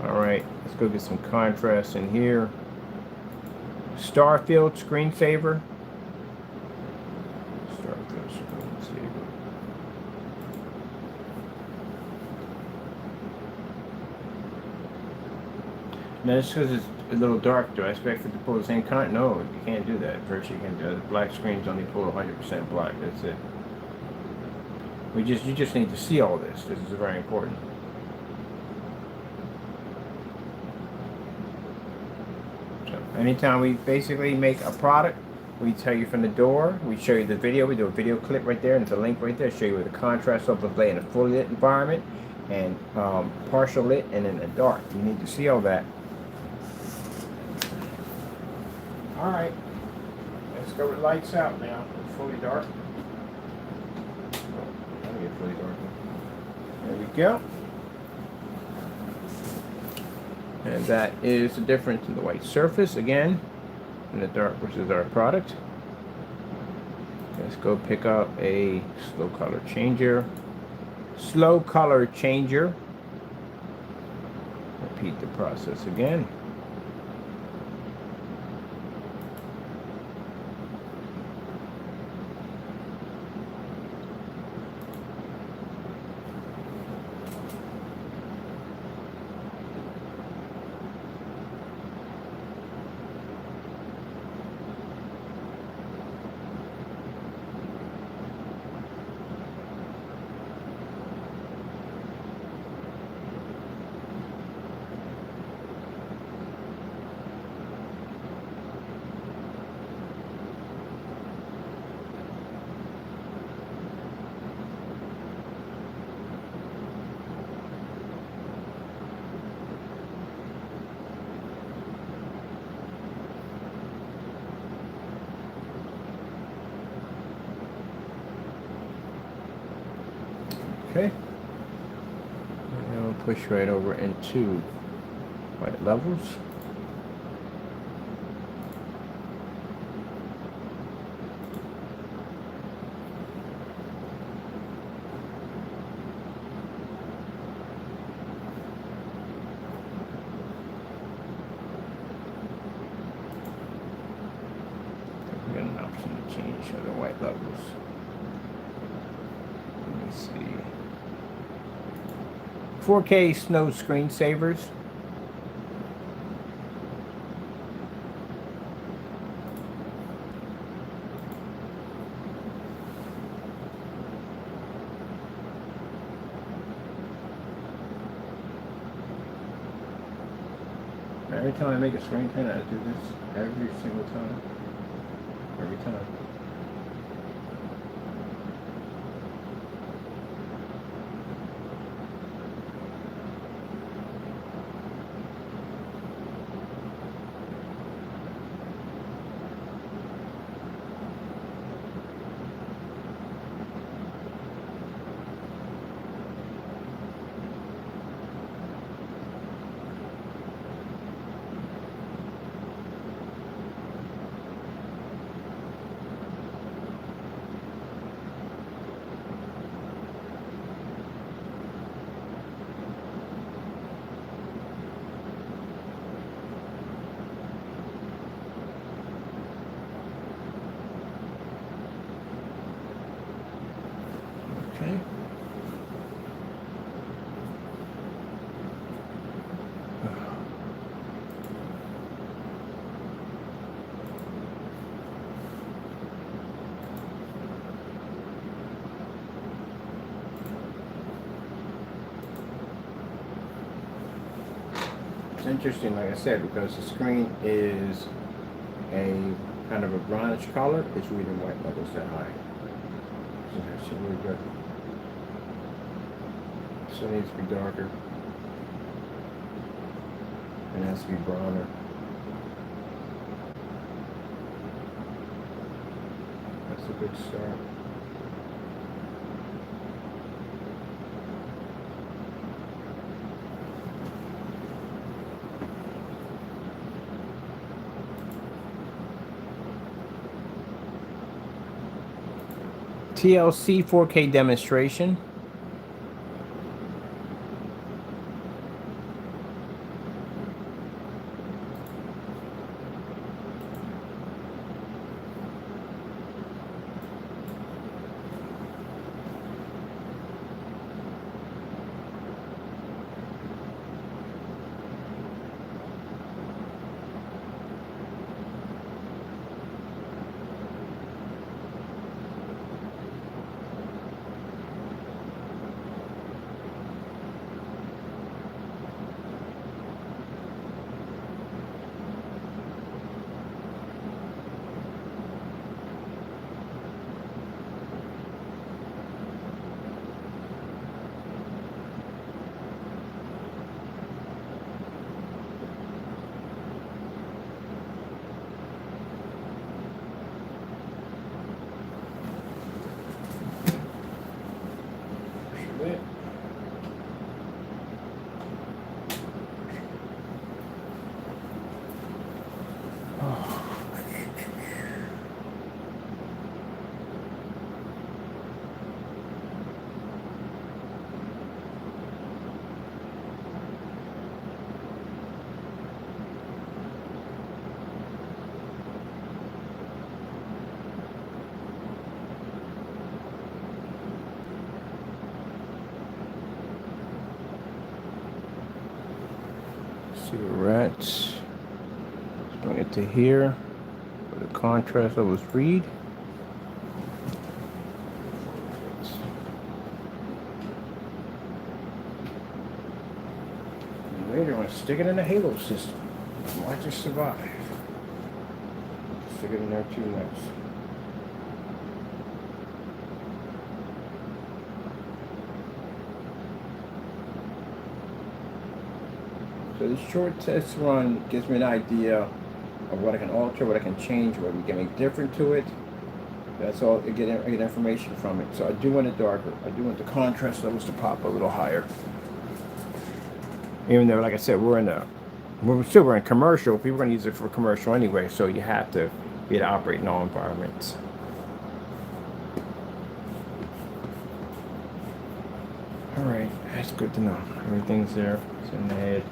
Alright, let's go get some contrast in here. Starfield screensaver. Starfield screensaver. Now, just because it's a little dark, do I expect it to pull the same content? No, you can't do that. Virtually, you can't do it. The black screens only pull 100% black. That's it. You just need to see all this. This is very important. So, anytime we basically make a product, we tell you from the door. We show you the video. We do a video clip right there, and there's a link right there. Show you where the contrast overlay in a fully lit environment, and partial lit, and in the dark. You need to see all that. Alright, let's go with lights out now. It's fully dark. Let me get fully dark. There we go. And that is the difference in the white surface again, in the dark versus our product. Let's go pick up a slow color changer. Slow color changer. Repeat the process again. Okay, and then we'll push right over into white levels. We got an option to change the white levels. Let me see. 4K snow screensavers. Every time I make a screen print, I do this every single time. Every time. Okay. It's interesting, like I said, because the screen is a kind of a brownish color, it's reading white levels that high. So that's really good. So it needs to be darker. And it has to be browner. That's a good start. TLC 4K demonstration. Cigarettes. Bring it to here. For the contrast levels read. And later, I'm going to stick it in the halo system. Watch it survive. Stick it in there too next. So this short test run gives me an idea of what I can alter, what I can change, what we can make different to it. That's all. I get information from it. So I do want it darker. I do want the contrast levels to pop a little higher. Even though, like I said, we're in commercial. People are going to use it for commercial anyway. So you have to be able to operate in all environments. All right, that's good to know. Everything's there. It's in the head.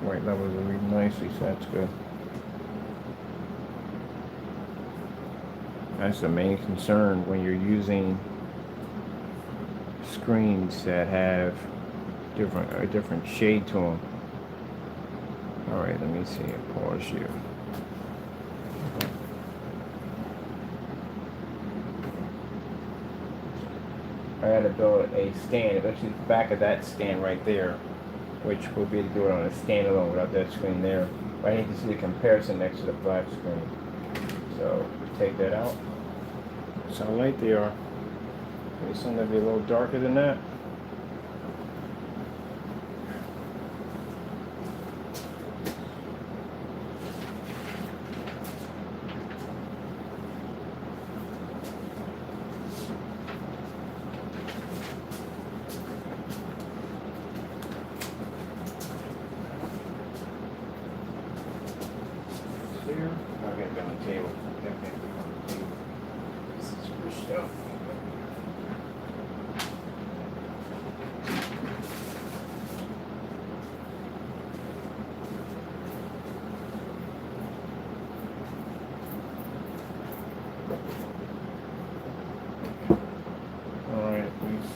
White levels are reading nicely, so that's good. That's the main concern when you're using screens that have a different shade to them. All right, let me see. Pause you. I had to build a stand, actually the back of that stand right there, which will be able to do it on a standalone without that screen there. But I need to see the comparison next to the black screen. So take that out. That's how light they are. Maybe some gonna be a little darker than that. Here, I'll get it on the table. Definitely on the table. This is your stuff. Alright, let me see.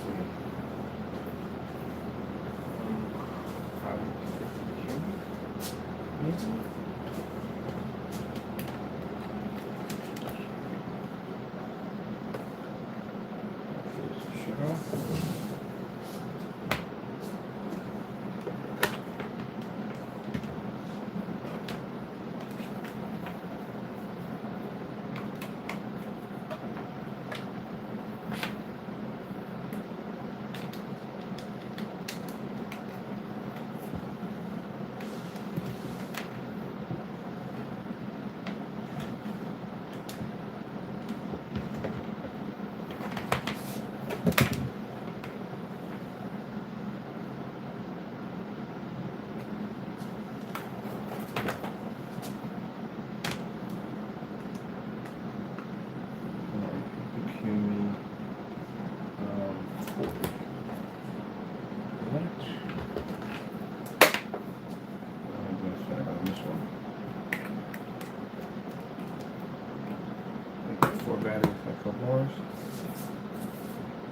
Four batteries, a couple more.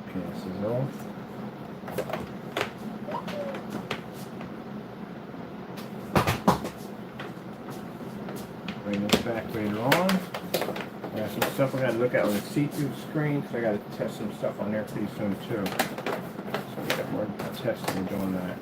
Okay, this is all. Bring this back later on. I got some stuff I gotta look at on the see-through screen, so I gotta test some stuff on there pretty soon too. So we got more testing doing that.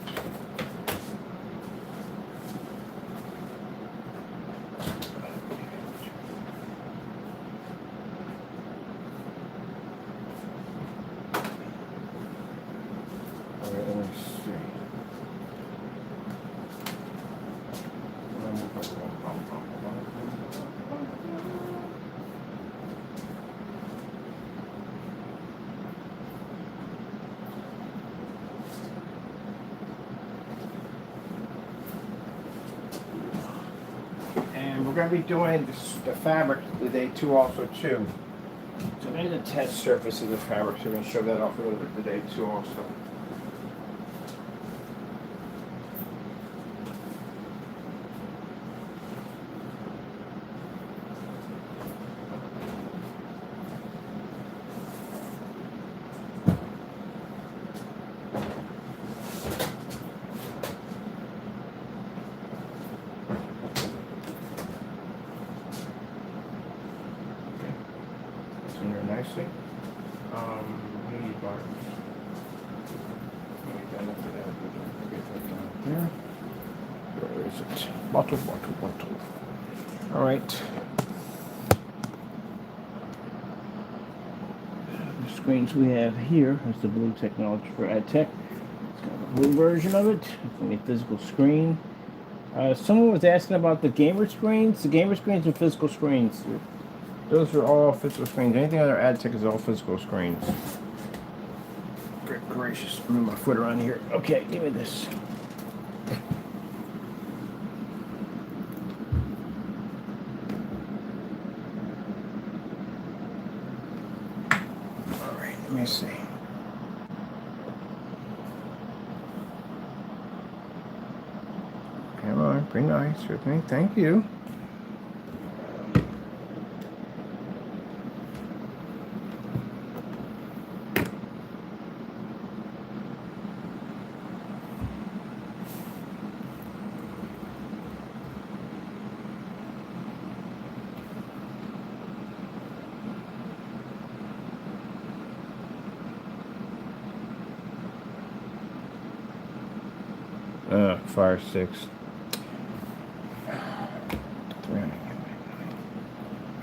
And we're going to be doing the fabric the day 2 also too. So I'm going to test surface of the fabric, so we're going to show that off a little bit the day 2 also. In here nicely. Need buttons. Here. Where is it? Bottle. All right. The screens we have here is the blue technology for EdTech. It's got a blue version of it. It's a physical screen. Someone was asking about the gamer screens. The gamer screens are physical screens. Those are all physical screens. Anything other AdTech is all physical screens. Good gracious, move my foot around here. Okay, give me this. All right, let me see. Come on, pretty nice with me. Thank you. Fire sticks.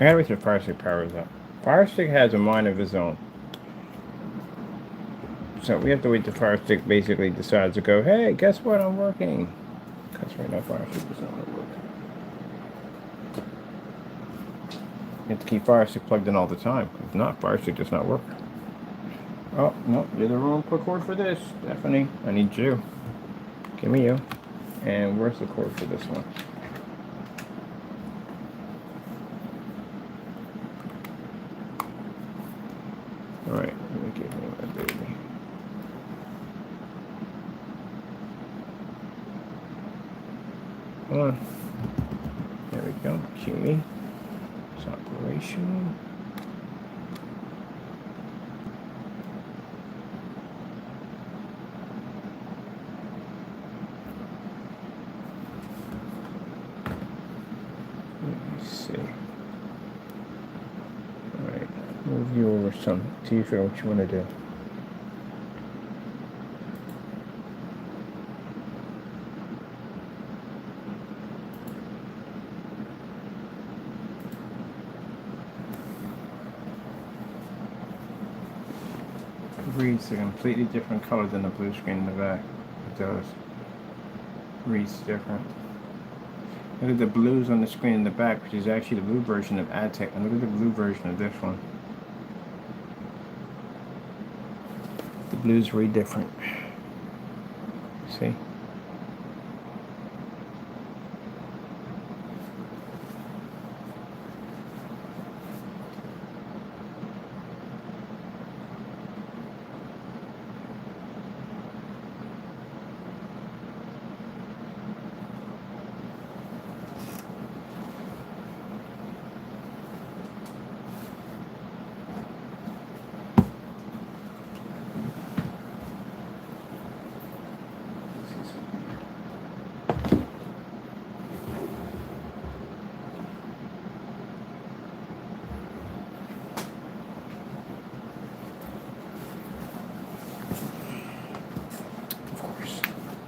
I gotta wait till the fire stick powers up. Fire stick has a mind of its own. So we have to wait till fire stick basically decides to go, hey, guess what, I'm working. Because right now fire stick does not work. You have to keep fire stick plugged in all the time. If not, fire stick does not work. Oh, no, you're the wrong cord for this, Stephanie. I need you. Give me you. And where's the cord for this one? Alright, let me give you my baby. Hold on. There we go. Cue me. It's operational. Let me see. Alright. Move you over some. See if you know what you want to do. Reads a completely different color than the blue screen in the back. It does. Reads different. Look at the blues on the screen in the back, which is actually the blue version of AdTech, and look at the blue version of this one. The blues read different. See?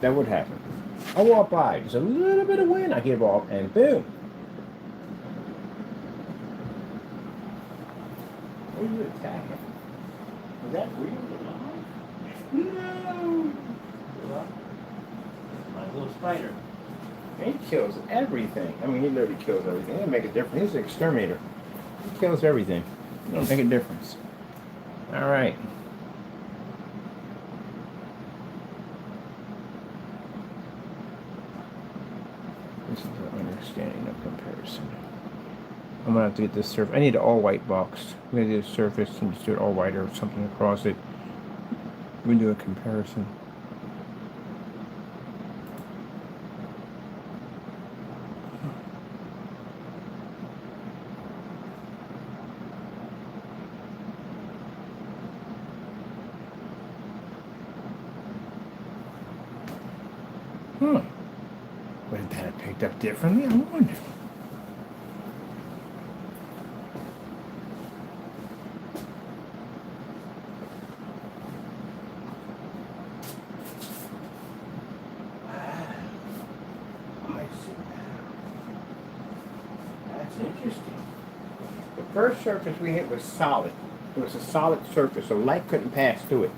That would happen. I walk by, just a little bit of wind, I give off, and boom. What are you attacking? Is that real? No! My little spider. He kills everything. I mean, he literally kills everything. It doesn't make a difference. He's an exterminator. He kills everything. It don't make a difference. All right. This is an understanding of comparison. I'm gonna have to get this surface. I need an all-white box. I'm gonna do a surface and just do it all white or something across it. We're gonna do a comparison. Would that have picked up differently? I wonder. I see that. That's interesting. The first surface we hit was solid. It was a solid surface, so light couldn't pass through it.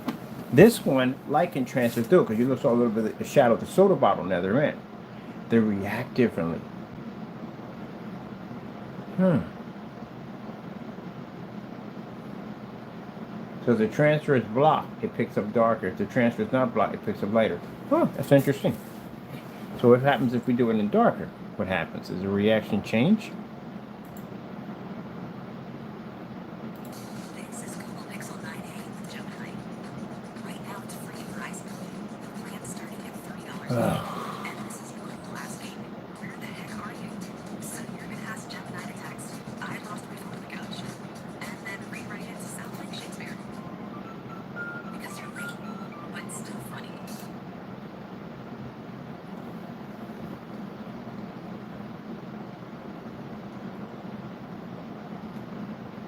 This one, light can transfer through it because you saw a little bit of the shadow of the soda bottle on the other end. They react differently. So if the transfer is blocked, it picks up darker. If the transfer is not blocked, it picks up lighter. That's interesting. So what happens if we do it in darker? What happens? Does the reaction change?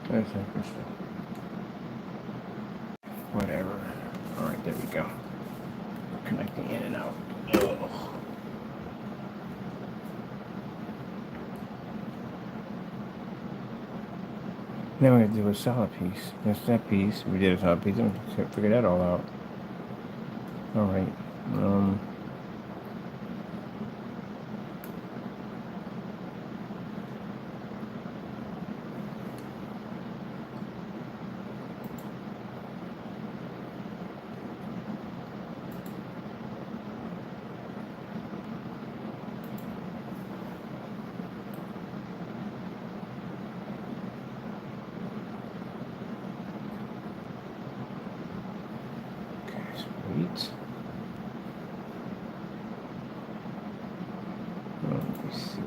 That's interesting. Whatever. Alright, there we go. Connecting in and out. Ugh. Now we have to do a solid piece. That's that piece. We did a solid piece. I'm gonna figure that all out. All right. Sweet. Let me see.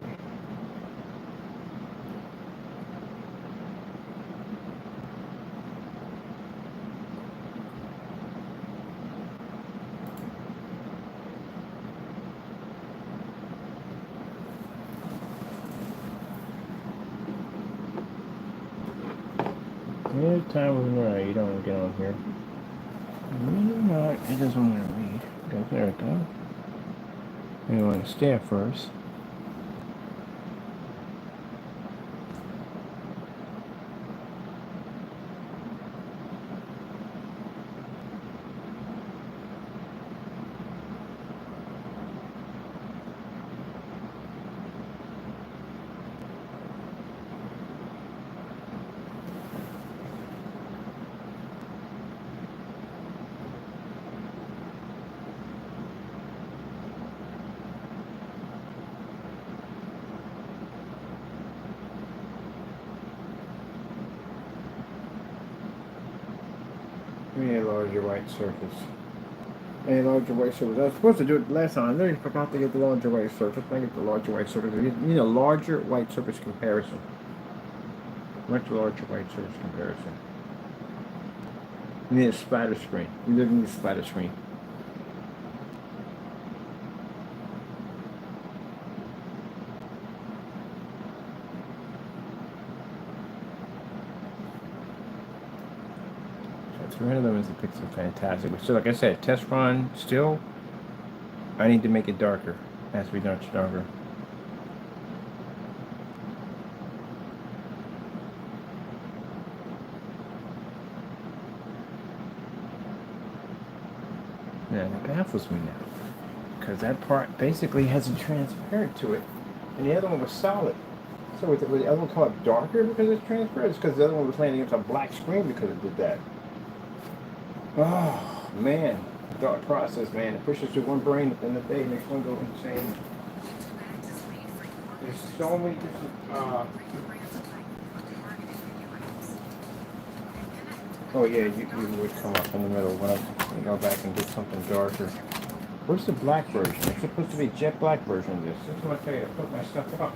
Any time when you're right, you don't want to get on here. Really not. It doesn't want to read. Okay, there we go. You want to stay first. Any larger white surface. Any larger white surface. I was supposed to do it last time. I literally forgot to get the larger white surface. I get the larger white surface. You need a larger white surface comparison. Much larger white surface comparison. You need a splatter screen. You literally need a splatter screen. Random is the pixel fantastic. But still, like I said, test run still. I need to make it darker. It has to be much darker. Yeah, it baffles me now. Because that part basically has a transparent to it. And the other one was solid. So would the other one come up darker because it's transparent? It's because the other one was laying against a black screen because it did that. Oh, man. Dark process, man. It pushes through one brain within the day, makes one go insane. There's so many different, oh yeah, you would come up in the middle when I go back and get something darker. Where's the black version? It's supposed to be a jet black version of this. This is what I tell you, I put my stuff up.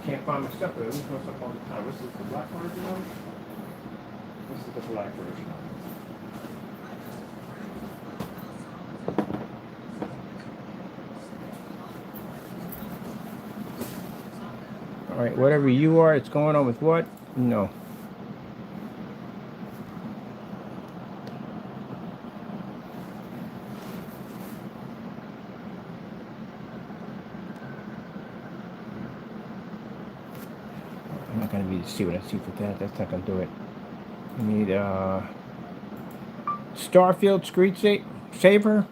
I can't find my stuff, but I lose my stuff all the time. This is the black version of it? This is the black version of it. Alright, whatever you are, it's going on with what? No. I'm not going to be able to see what I see for that. That's not going to do it. I need Starfield Screen Saver.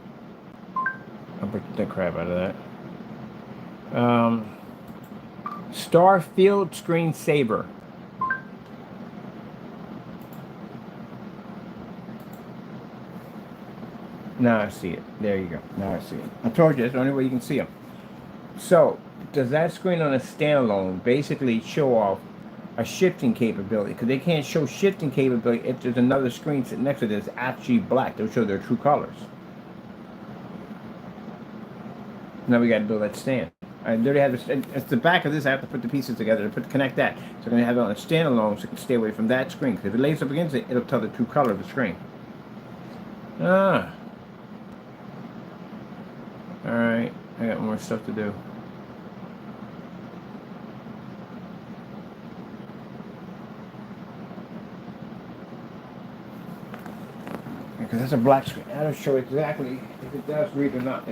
I'll put the crap out of that. Starfield Screensaver. Now I see it. There you go. Now I see it. I told you, that's the only way you can see them. So, does that screen on a standalone basically show off a shifting capability? Because they can't show shifting capability if there's another screen sitting next to it that's actually black. They'll show their true colors. Now we got to build that stand. I literally have this. It's the back of this. I have to put the pieces together to connect that. So I'm going to have it on a standalone so it can stay away from that screen. Because if it lays up against it, it'll tell the true color of the screen. Ah. Alright. I got more stuff to do. Because that's a black screen. That'll show exactly if it does read or not.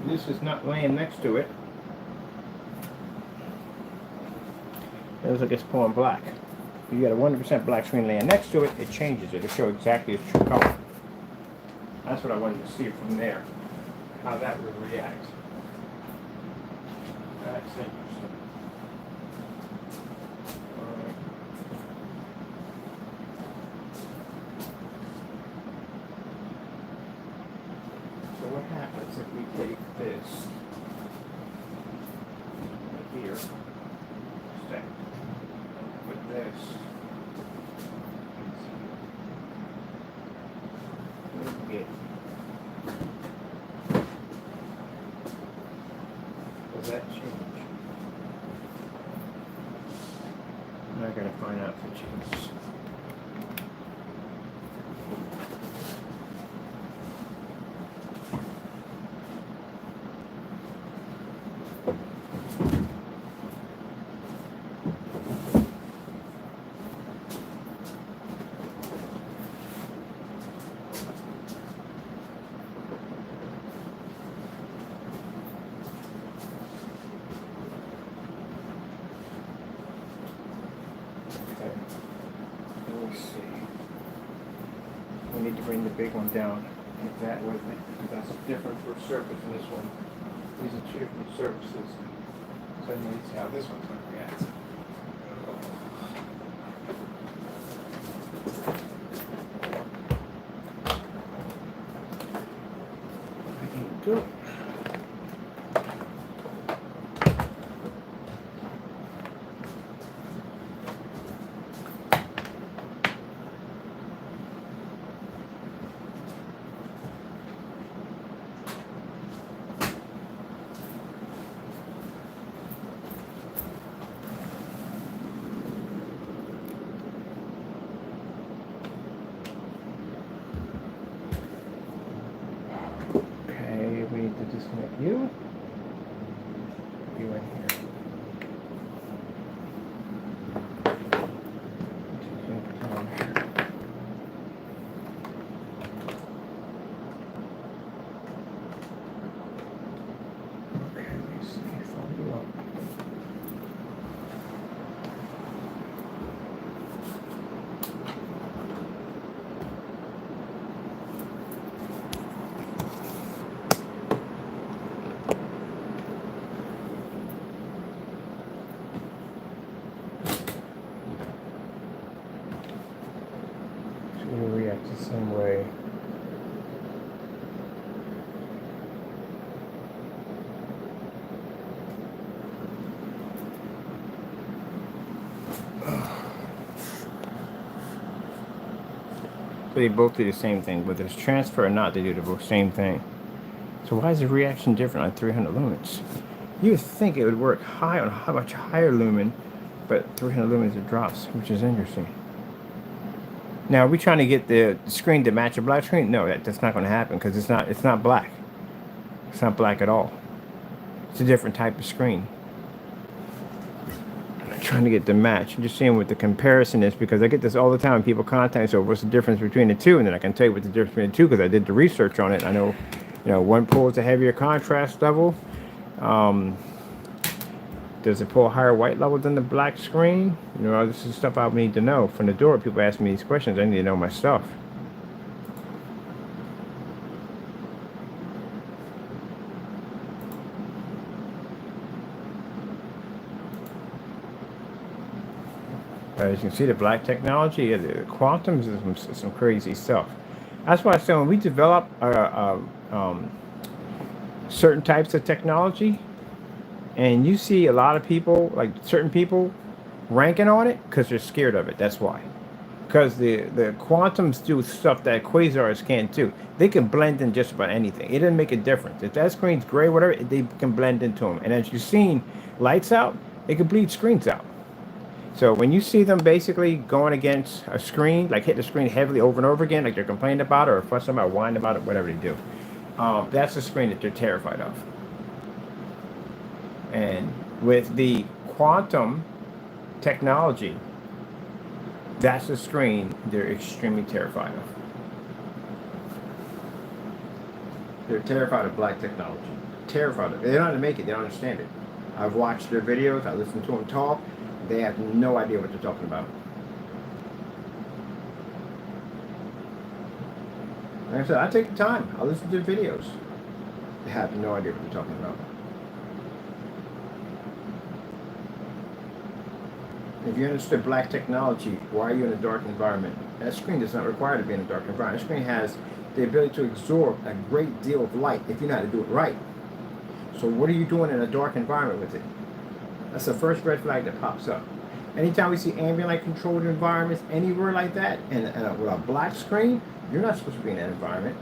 This is not laying next to it. It looks like it's pulling black. If you got a 100% black screen laying next to it, it changes it. It'll show exactly its true color. That's what I wanted to see from there, how that would react. That's interesting. Alright. So what happens if we take this here, put this, get, does that change? I gotta find out if it changes. We need to bring the big one down. Get that with me. That's different for surface than this one. These are two different surfaces. So I need to see how this one's going to react. I can do it. We need to disconnect you. You in here. Okay, let me see if I'll do it. React the same way. So they both do the same thing, whether it's transfer or not, they do the same thing. So why is the reaction different on 300 lumens? You would think it would work high on a much higher lumen, but 300 lumens it drops, which is interesting. Now, are we trying to get the screen to match a black screen? No, that's not going to happen because it's not black. It's not black at all. It's a different type of screen. I'm trying to get the match. I'm just seeing what the comparison is because I get this all the time. People contact me, so what's the difference between the two? And then I can tell you what the difference between the two because I did the research on it. I know, one pulls a heavier contrast level. Does it pull a higher white level than the black screen? This is stuff I need to know. From the door, people ask me these questions. I need to know my stuff. As you can see, the black technology, the quantum is some crazy stuff. That's why I say when we develop certain types of technology, and you see a lot of people, like certain people, ranking on it because they're scared of it. That's why. Because the quantums do stuff that quasars can't do. They can blend in just about anything. It doesn't make a difference. If that screen's gray, whatever, they can blend into them. And as you've seen lights out, they can bleed screens out. So when you see them basically going against a screen, like hit the screen heavily over and over again, like they're complaining about it or fussing about, whining about it, whatever they do, that's a screen that they're terrified of. And with the quantum technology, that's a screen they're extremely terrified of. They're terrified of black technology. Terrified of it. They don't know how to make it. They don't understand it. I've watched their videos. I listen to them talk. They have no idea what they're talking about. Like I said, I take the time. I listen to their videos. They have no idea what they're talking about. If you understood black technology, why are you in a dark environment? That screen does not require to be in a dark environment. That screen has the ability to absorb a great deal of light if you know how to do it right. So what are you doing in a dark environment with it? That's the first red flag that pops up. Anytime we see ambient light controlled environments anywhere like that, and with a black screen, you're not supposed to be in that environment.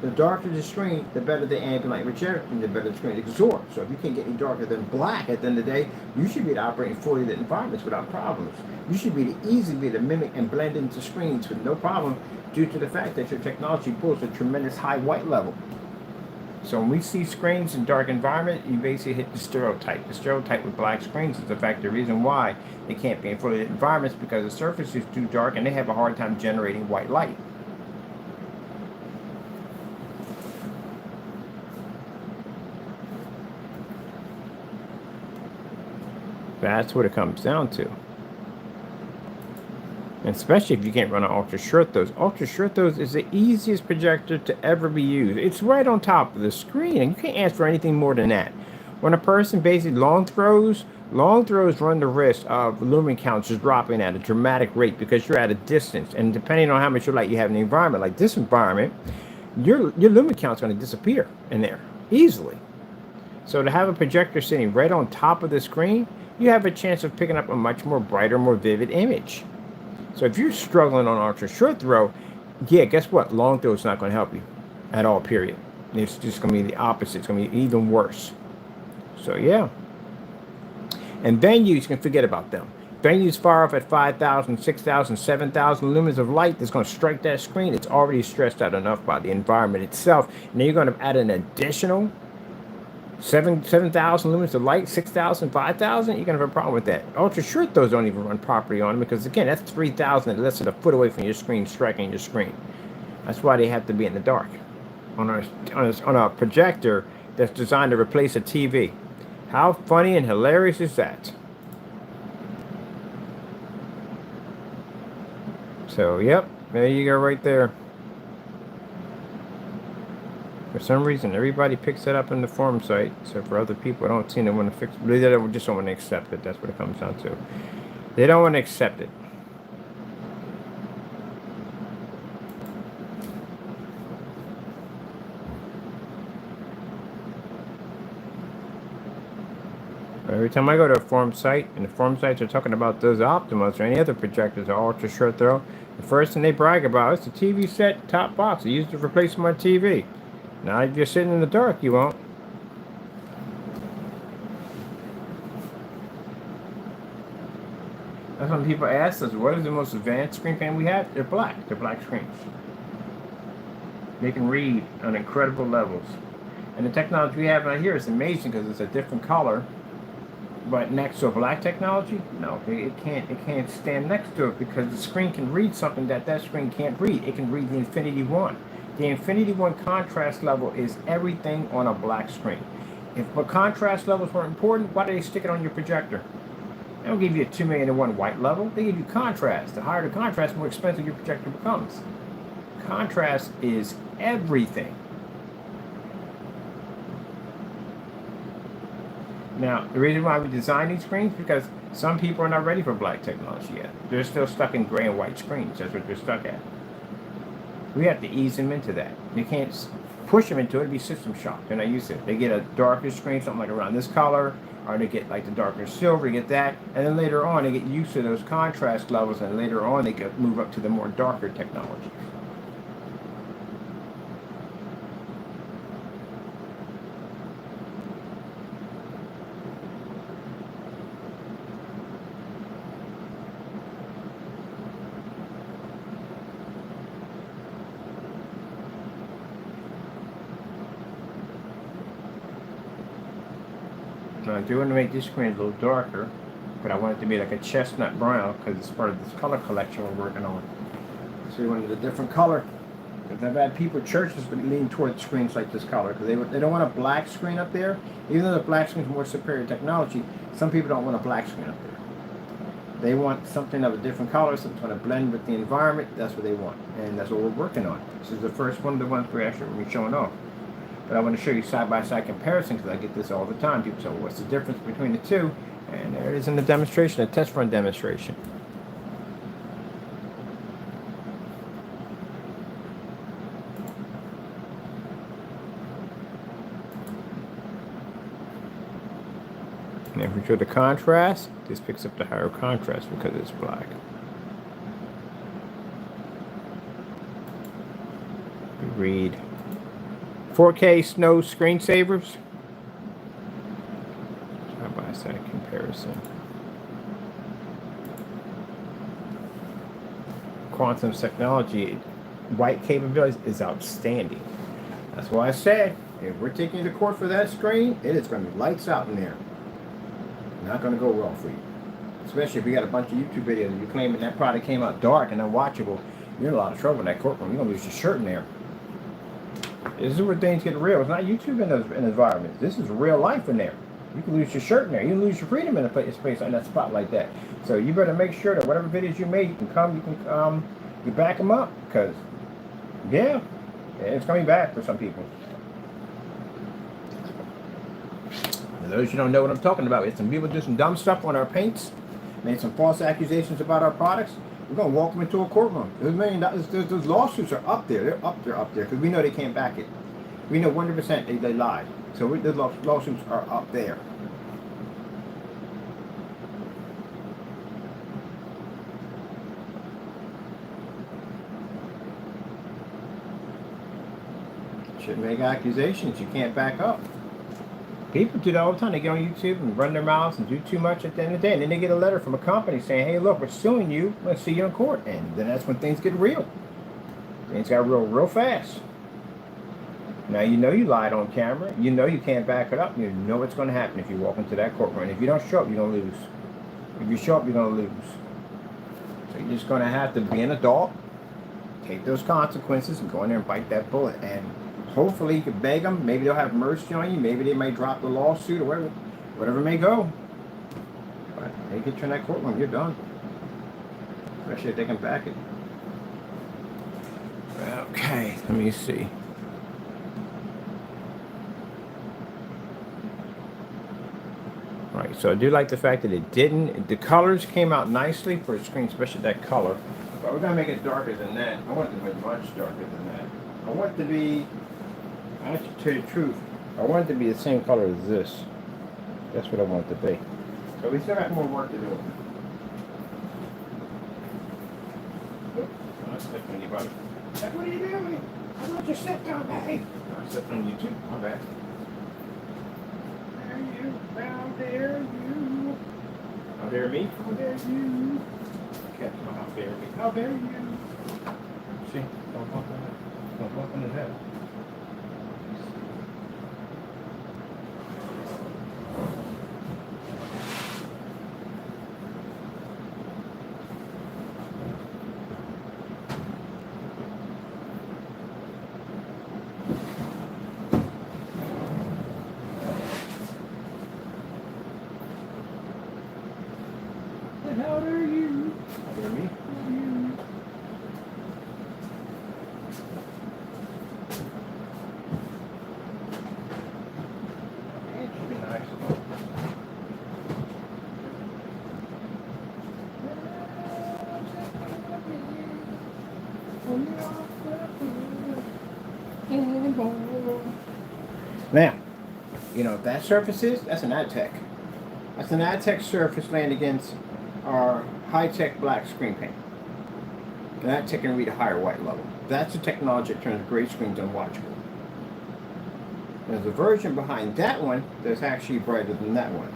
The darker the screen, the better the ambient light rejection, the better the screen absorbs. So if you can't get any darker than black at the end of the day, you should be able to operate in fully lit environments without problems. You should be easily able to mimic and blend into screens with no problem due to the fact that your technology pulls a tremendous high white level. So when we see screens in dark environment, you basically hit the stereotype. The stereotype with black screens is the fact the reason why they can't be in fully lit environments because the surface is too dark and they have a hard time generating white light. That's what it comes down to. And especially if you can't run an ultra short throws. Ultra short throws is the easiest projector to ever be used. It's right on top of the screen, and you can't ask for anything more than that. When a person basically long throws run the risk of lumen counts just dropping at a dramatic rate because you're at a distance. And depending on how much light you have in the environment, like this environment, your lumen count's going to disappear in there easily. So to have a projector sitting right on top of the screen, you have a chance of picking up a much more brighter, more vivid image. So if you're struggling on ultra short throw, yeah, guess what? Long throw is not going to help you at all, period. It's just going to be the opposite. It's going to be even worse. So yeah. And venues, you can forget about them. Venues far off at 5,000, 6,000, 7,000 lumens of light that's going to strike that screen. It's already stressed out enough by the environment itself. And then you're going to add an additional 7,000 lumens of light, 6,000, 5,000, you're going to have a problem with that. Ultra short throws don't even run properly on them because, again, that's 3,000 less than a foot away from your screen, striking your screen. That's why they have to be in the dark on a projector that's designed to replace a TV. How funny and hilarious is that? So, yep, there you go right there. For some reason, everybody picks it up in the forum site. So for other people, I don't seem to want to fix it. They just don't want to accept it. That's what it comes down to. They don't want to accept it. Every time I go to a forum site, and the forum sites are talking about those Optimus or any other projectors or ultra short throw, the first thing they brag about is the TV set top box. I used to replace my TV. Now, if you're sitting in the dark, you won't. That's when people ask us, what is the most advanced screen fan we have? They're black. They're black screens. They can read on incredible levels. And the technology we have right here is amazing because it's a different color. But next to a black technology, no, it can't stand next to it because the screen can read something that screen can't read. It can read the Infinity 1. The Infinity 1 contrast level is everything on a black screen. If contrast levels were important, why do they stick it on your projector? They don't give you a 2,000,001 white level. They give you contrast. The higher the contrast, the more expensive your projector becomes. Contrast is everything. Now, the reason why we design these screens is because some people are not ready for black technology yet. They're still stuck in gray and white screens. That's what they're stuck at. We have to ease them into that. You can't push them into it. It'd be system shock. They're not used to it. They get a darker screen, something like around this color, or they get like the darker silver, they get that, and then later on they get used to those contrast levels, and later on they move up to the more darker technology. Now, I do want to make this screen a little darker, but I want it to be like a chestnut brown because it's part of this color collection we're working on. So we wanted a different color. Because I've had people, churches, lean towards screens like this color because they don't want a black screen up there. Even though the black screen is more superior technology, some people don't want a black screen up there. They want something of a different color, something that's going to blend with the environment. That's what they want, and that's what we're working on. This is the first one of the ones we're actually going to be showing off. But I want to show you side-by-side comparison because I get this all the time. People say, well, what's the difference between the two? And there it is in the demonstration, a test run demonstration. And if we show the contrast, this picks up the higher contrast because it's black. We read 4K snow screensavers. Side-by-side comparison. Quantum technology, white capabilities is outstanding. That's why I said, if we're taking you to court for that screen, it is going to be lights out in there. Not going to go well for you. Especially if you got a bunch of YouTube videos and you're claiming that product came out dark and unwatchable, you're in a lot of trouble in that courtroom. You're going to lose your shirt in there. This is where things get real. It's not YouTube in those environments. This is real life in there. You can lose your shirt in there. You can lose your freedom in a space in that spot like that. So you better make sure that whatever videos you made, you back them up. Because, yeah, it's coming back for some people. For those you don't know what I'm talking about, it's some people do some dumb stuff on our paints, made some false accusations about our products. We're going to walk them into a courtroom. Those $1 million, those lawsuits are up there. They're up there, because we know they can't back it. We know 100% they lied. So the lawsuits are up there. Should make accusations you can't back up. People do that all the time. They get on YouTube and run their mouths and do too much at the end of the day. And then they get a letter from a company saying, hey, look, we're suing you. Let's see you in court. And then that's when things get real. Things got real fast. Now, you know you lied on camera. You know you can't back it up. You know what's going to happen if you walk into that courtroom. And if you don't show up, you're going to lose. If you show up, you're going to lose. So you're just going to have to be an adult, take those consequences, and go in there and bite that bullet. And hopefully you can beg them. Maybe they'll have mercy on you. Maybe they may drop the lawsuit or whatever may go. But they get you in that courtroom, you're done. Especially if they can back it. Okay, let me see. Alright, so I do like the fact that the colors came out nicely for a screen, especially that color. But we're going to make it darker than that. I want it to be much darker than that. I want it to be, I have to tell you the truth, I want it to be the same color as this. That's what I want it to be. So we still got more work to do. Oops, I stepped on you, buddy. What are you doing? I want you stepped on me. I stepped on you too. My bad. How dare you? How dare me? How dare you? Okay, how dare me? How dare you? See, don't bump on it. Don't bump on his head. How dare you? How dare me? How dare you? It should be nice. Now, you know, that surface is, that's an AdTech. That's an AdTech surface laying against our high-tech black screen paint. And AdTech can read a higher white level. That's the technology that turns gray screens unwatchable. There's a version behind that one that's actually brighter than that one.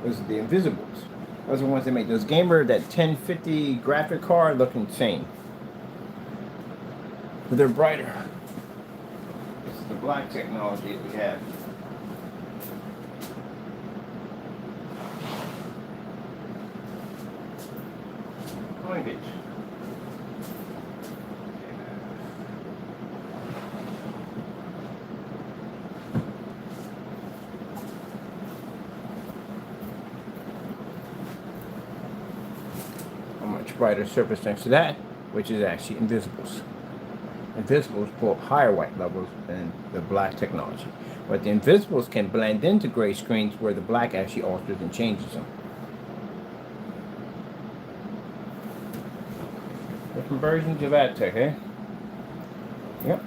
Those are the Invisibles. Those are the ones that make those gamer, that 1050 graphic card look insane. But they're brighter. This is the black technology that we have. Find it. much brighter surface next to that, which is actually invisibles. Invisibles pull up higher white levels than the black technology. But the invisibles can blend into gray screens where the black actually alters and changes them. Different versions of Aztec, eh? Yep.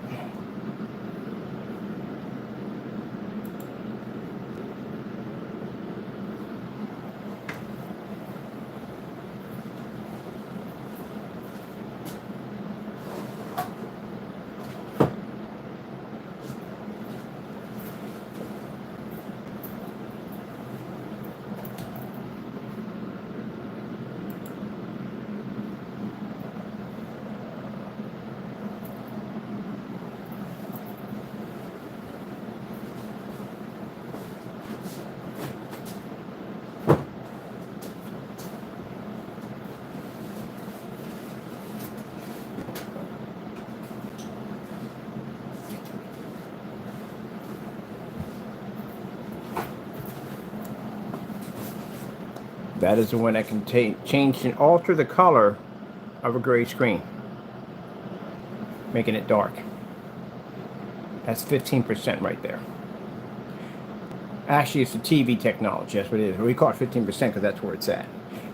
That is the one that can change and alter the color of a gray screen, making it dark. That's 15% right there. Actually, it's the TV technology. That's what it is. We call it 15% because that's where it's at.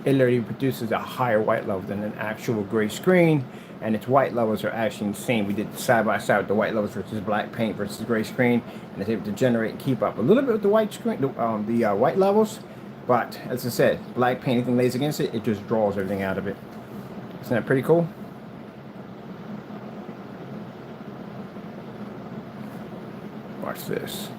It literally produces a higher white level than an actual gray screen, and its white levels are actually insane. We did side by side with the white levels versus black paint versus gray screen, and it's able to generate and keep up a little bit with the white screen, the white levels. But as I said, black paint, anything lays against it, it just draws everything out of it. Isn't that pretty cool? Watch this.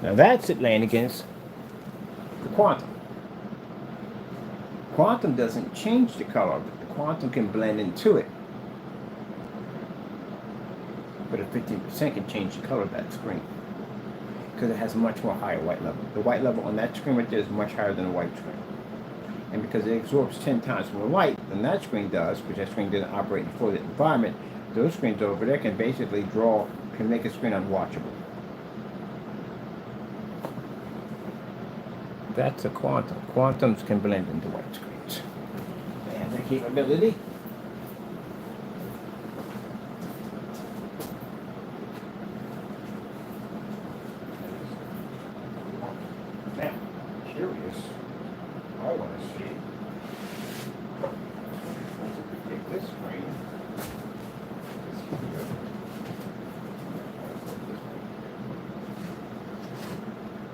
Now that's it laying against the quantum. Quantum doesn't change the color of it. The quantum can blend into it. But a 15% can change the color of that screen, because it has a much more higher white level. The white level on that screen right there is much higher than the white screen. And because it absorbs 10 times more light than that screen does, which that screen didn't operate in full environment, those screens over there can basically can make a screen unwatchable. That's a quantum. Quantums can blend into white screens. They have that capability. Now, curious. I want to see. Take this screen.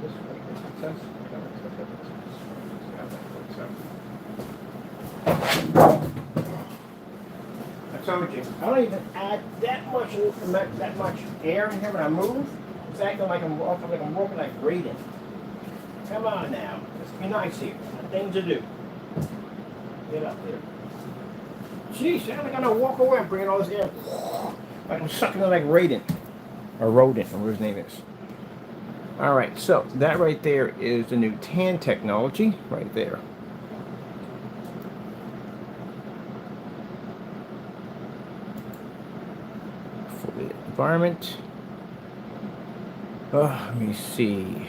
This screen. Makes sense? I don't even add that much air in here when I move. It's acting like I'm walking like Raiden. Come on now, let's be nice here. Got things to do. Get up there. Jeez, I'm gonna walk away and bring all this air. Like I'm sucking it like Raiden, or Rodent, or whatever his name is. All right, so that right there is the new tan technology right there. For the environment. Let me see.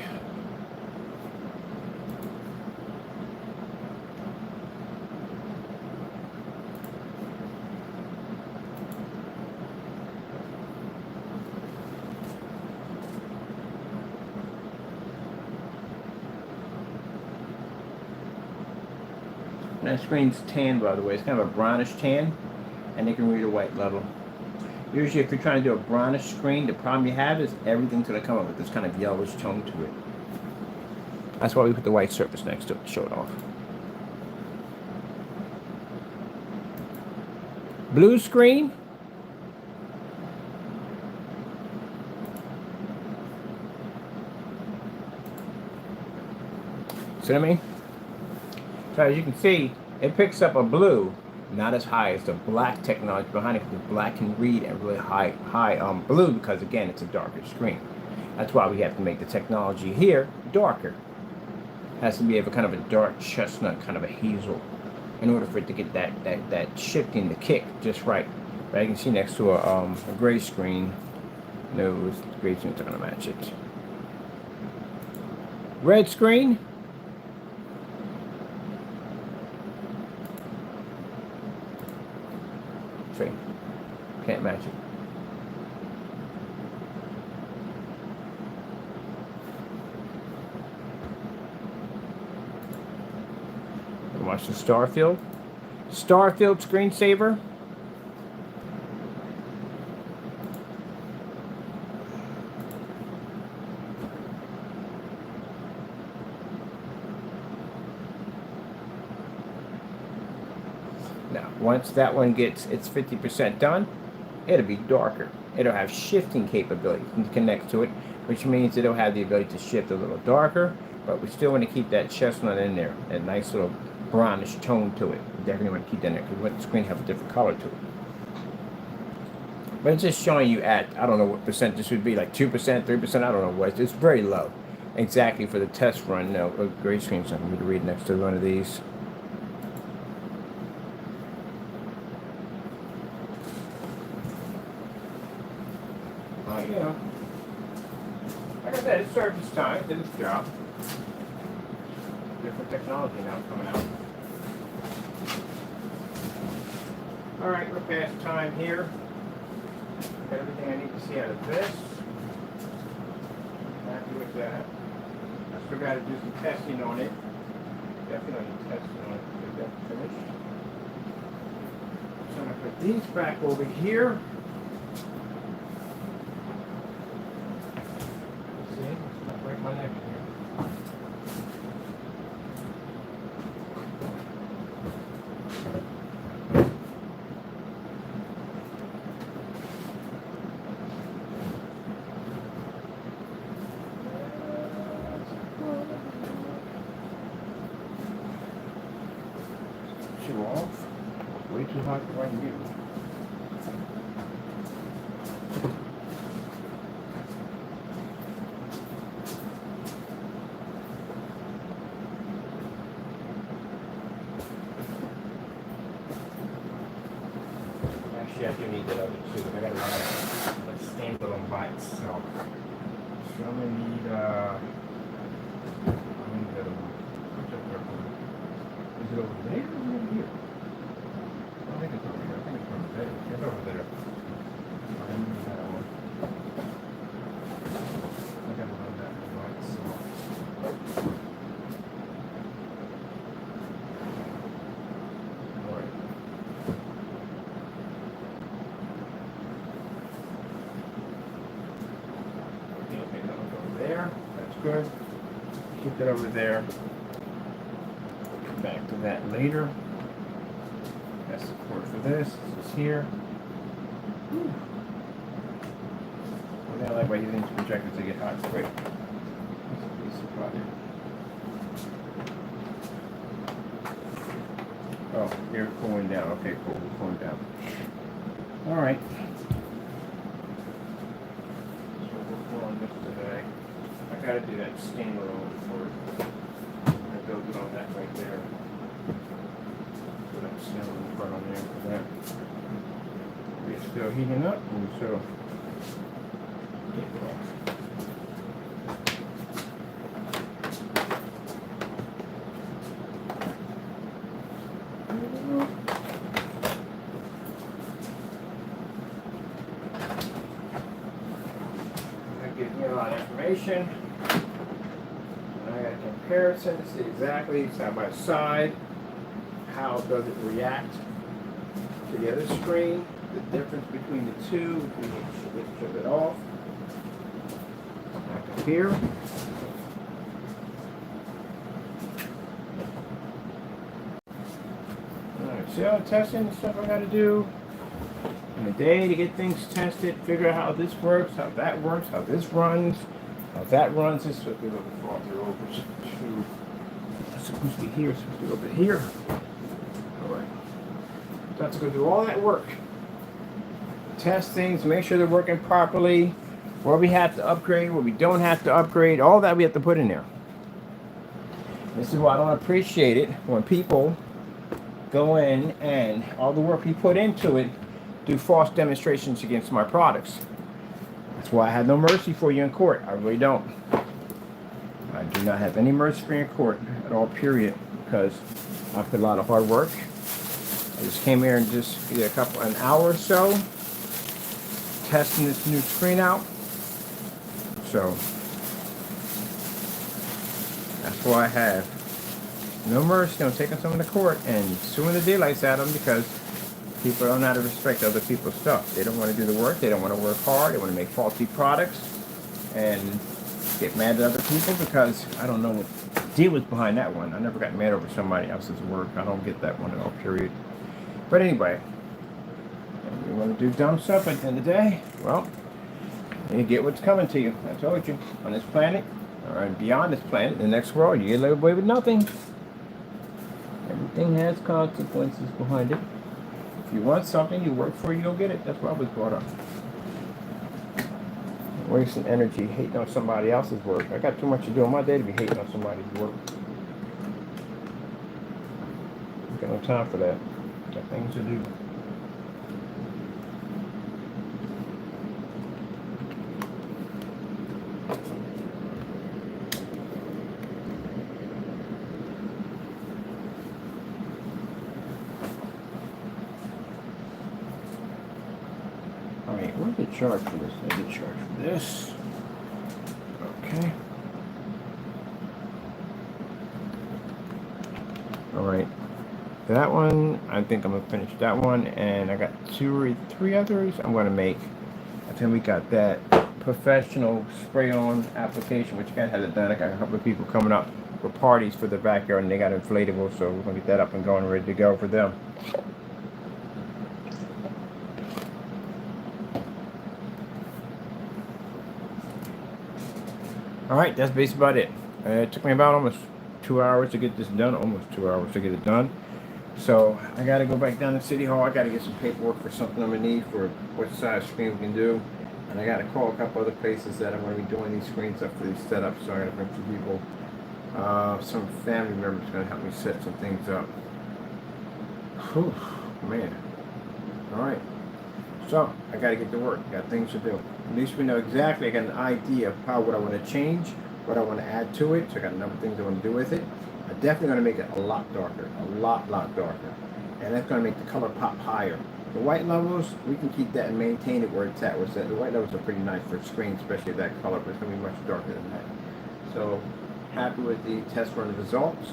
That screen's tan, by the way. It's kind of a brownish tan, and they can read a white level. Usually, if you're trying to do a brownish screen, the problem you have is everything's going to come up with this kind of yellowish tone to it. That's why we put the white surface next to it to show it off. Blue screen. See what I mean? So as you can see, it picks up a blue, not as high as the black technology behind it, because the black can read at really high blue, because again, it's a darker screen. That's why we have to make the technology here darker. It has to be of a kind of a dark chestnut, kind of a hazel, in order for it to get that shifting, the kick just right. But you can see next to a gray screen, no, the gray screen's not gonna match it. Red screen. See, can't match it. Watch the Starfield. Starfield screensaver. Now, once that one gets its 50% done, it'll be darker. It'll have shifting capability. You can connect to it, which means it'll have the ability to shift a little darker, but we still want to keep that chestnut in there, that nice little brownish tone to it. We definitely want to keep that in there because we want the screen to have a different color to it. But it's just showing you at, I don't know what percent this would be, like 2%, 3%, I don't know what. It's very low. Exactly for the test run. No, gray screen's not going to be to read next to one of these. You know, like I said, it served its time, did its job. Different technology now coming out. Alright, we're past time here. Got everything I need to see out of this. Happy with that. I still got to do some testing on it. Definitely testing on it to get that finished. So I'm going to put these back over here. Break my neck here. Too off. Way too hot for right here. Actually, I do need that other too. I gotta run a stand on by itself. So I'm gonna need the is it over there or is it over here? I don't think it's over here. I think it's over there. It's over there. I need that one. I gotta run that by itself. Alright. Okay, that one's over there. That's good. Keep that over there. Back to that later. That's the cord for this. This is here. Whew. I like by using these projectors to get hot quick. That's a piece of project. Oh, you're cooling down. Okay, cool. We're cooling down. Alright. So we're pulling this today. I gotta do that standalone for I built it on that right there. So that's still in the front on there for that. It's still heating up, and so take it off. That gives me a lot of information. I got a comparison to see exactly side by side how does it react to the other screen, the difference between the two, if we can strip it off. Back up here. Alright, see all the testing and stuff I gotta do in a day to get things tested, figure out how this works, how that works, how this runs. That runs, this would be a little bit farther over to, it's supposed to be here, it's supposed to be over here. Alright. So I have to go do all that work. Test things, make sure they're working properly. Where we have to upgrade, where we don't have to upgrade, all that we have to put in there. This is why I don't appreciate it when people go in and all the work we put into it do false demonstrations against my products. That's why I have no mercy for you in court. I really don't. I do not have any mercy for you in court at all, period, because I put a lot of hard work. I just came here and just did an hour or so testing this new screen out. So that's why I have no mercy on taking someone to court and suing the daylights out of them, because people don't know how to respect other people's stuff. They don't want to do the work. They don't want to work hard. They want to make faulty products and get mad at other people because I don't know what the deal was behind that one. I never got mad over somebody else's work. I don't get that one at all, period. But anyway, you want to do dumb stuff at the end of the day? Well, you get what's coming to you. I told you. On this planet, or beyond this planet, in the next world, you get away with nothing. Everything has consequences behind it. If you want something, you work for it, you'll get it. That's what I was brought up. Wasting energy hating on somebody else's work. I got too much to do in my day to be hating on somebody's work. I've got no time for that. Got things to do. Alright, where's the charge for this? There's the charge for this. Okay. Alright. That one, I think I'm going to finish that one. And I got 2 or 3 others I'm going to make. I think we got that professional spray-on application, which I had done. I got a couple of people coming up for parties for their backyard, and they got inflatables, so we're going to get that up and going, ready to go for them. Alright, that's basically about it. It took me about almost 2 hours to get this done, almost 2 hours to get it done. So I got to go back down to City Hall. I got to get some paperwork for something I'm going to need for what size screen we can do. And I got to call a couple other places that I'm going to be doing these screens up for these setups. So I got to bring some people. Some family members going to help me set some things up. Whew, man. Alright. So I got to get to work. Got things to do. At least we know exactly. I got an idea of what I want to change, what I want to add to it. So I got a number of things I want to do with it. I'm definitely going to make it a lot darker, a lot darker, and that's going to make the color pop higher. The white levels, we can keep that and maintain it where it's at. The white levels are pretty nice for a screen, especially that color, but it's going to be much darker than that. So happy with the test run results,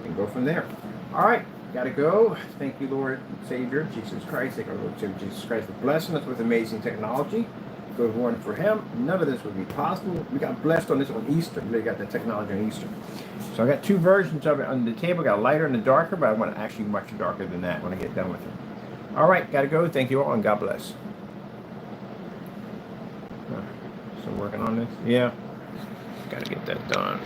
and go from there. All right. Gotta go. Thank you, Lord Savior Jesus Christ. Thank our Lord Savior Jesus Christ for blessing us with amazing technology. Good one for Him. None of this would be possible. We got blessed on this on Easter. We got the technology on Easter. So I got 2 versions of it on the table. Got a lighter and a darker, but I want actually much darker than that when I get done with it. All right, gotta go. Thank you all, and God bless. Still working on this? Yeah. Gotta get that done.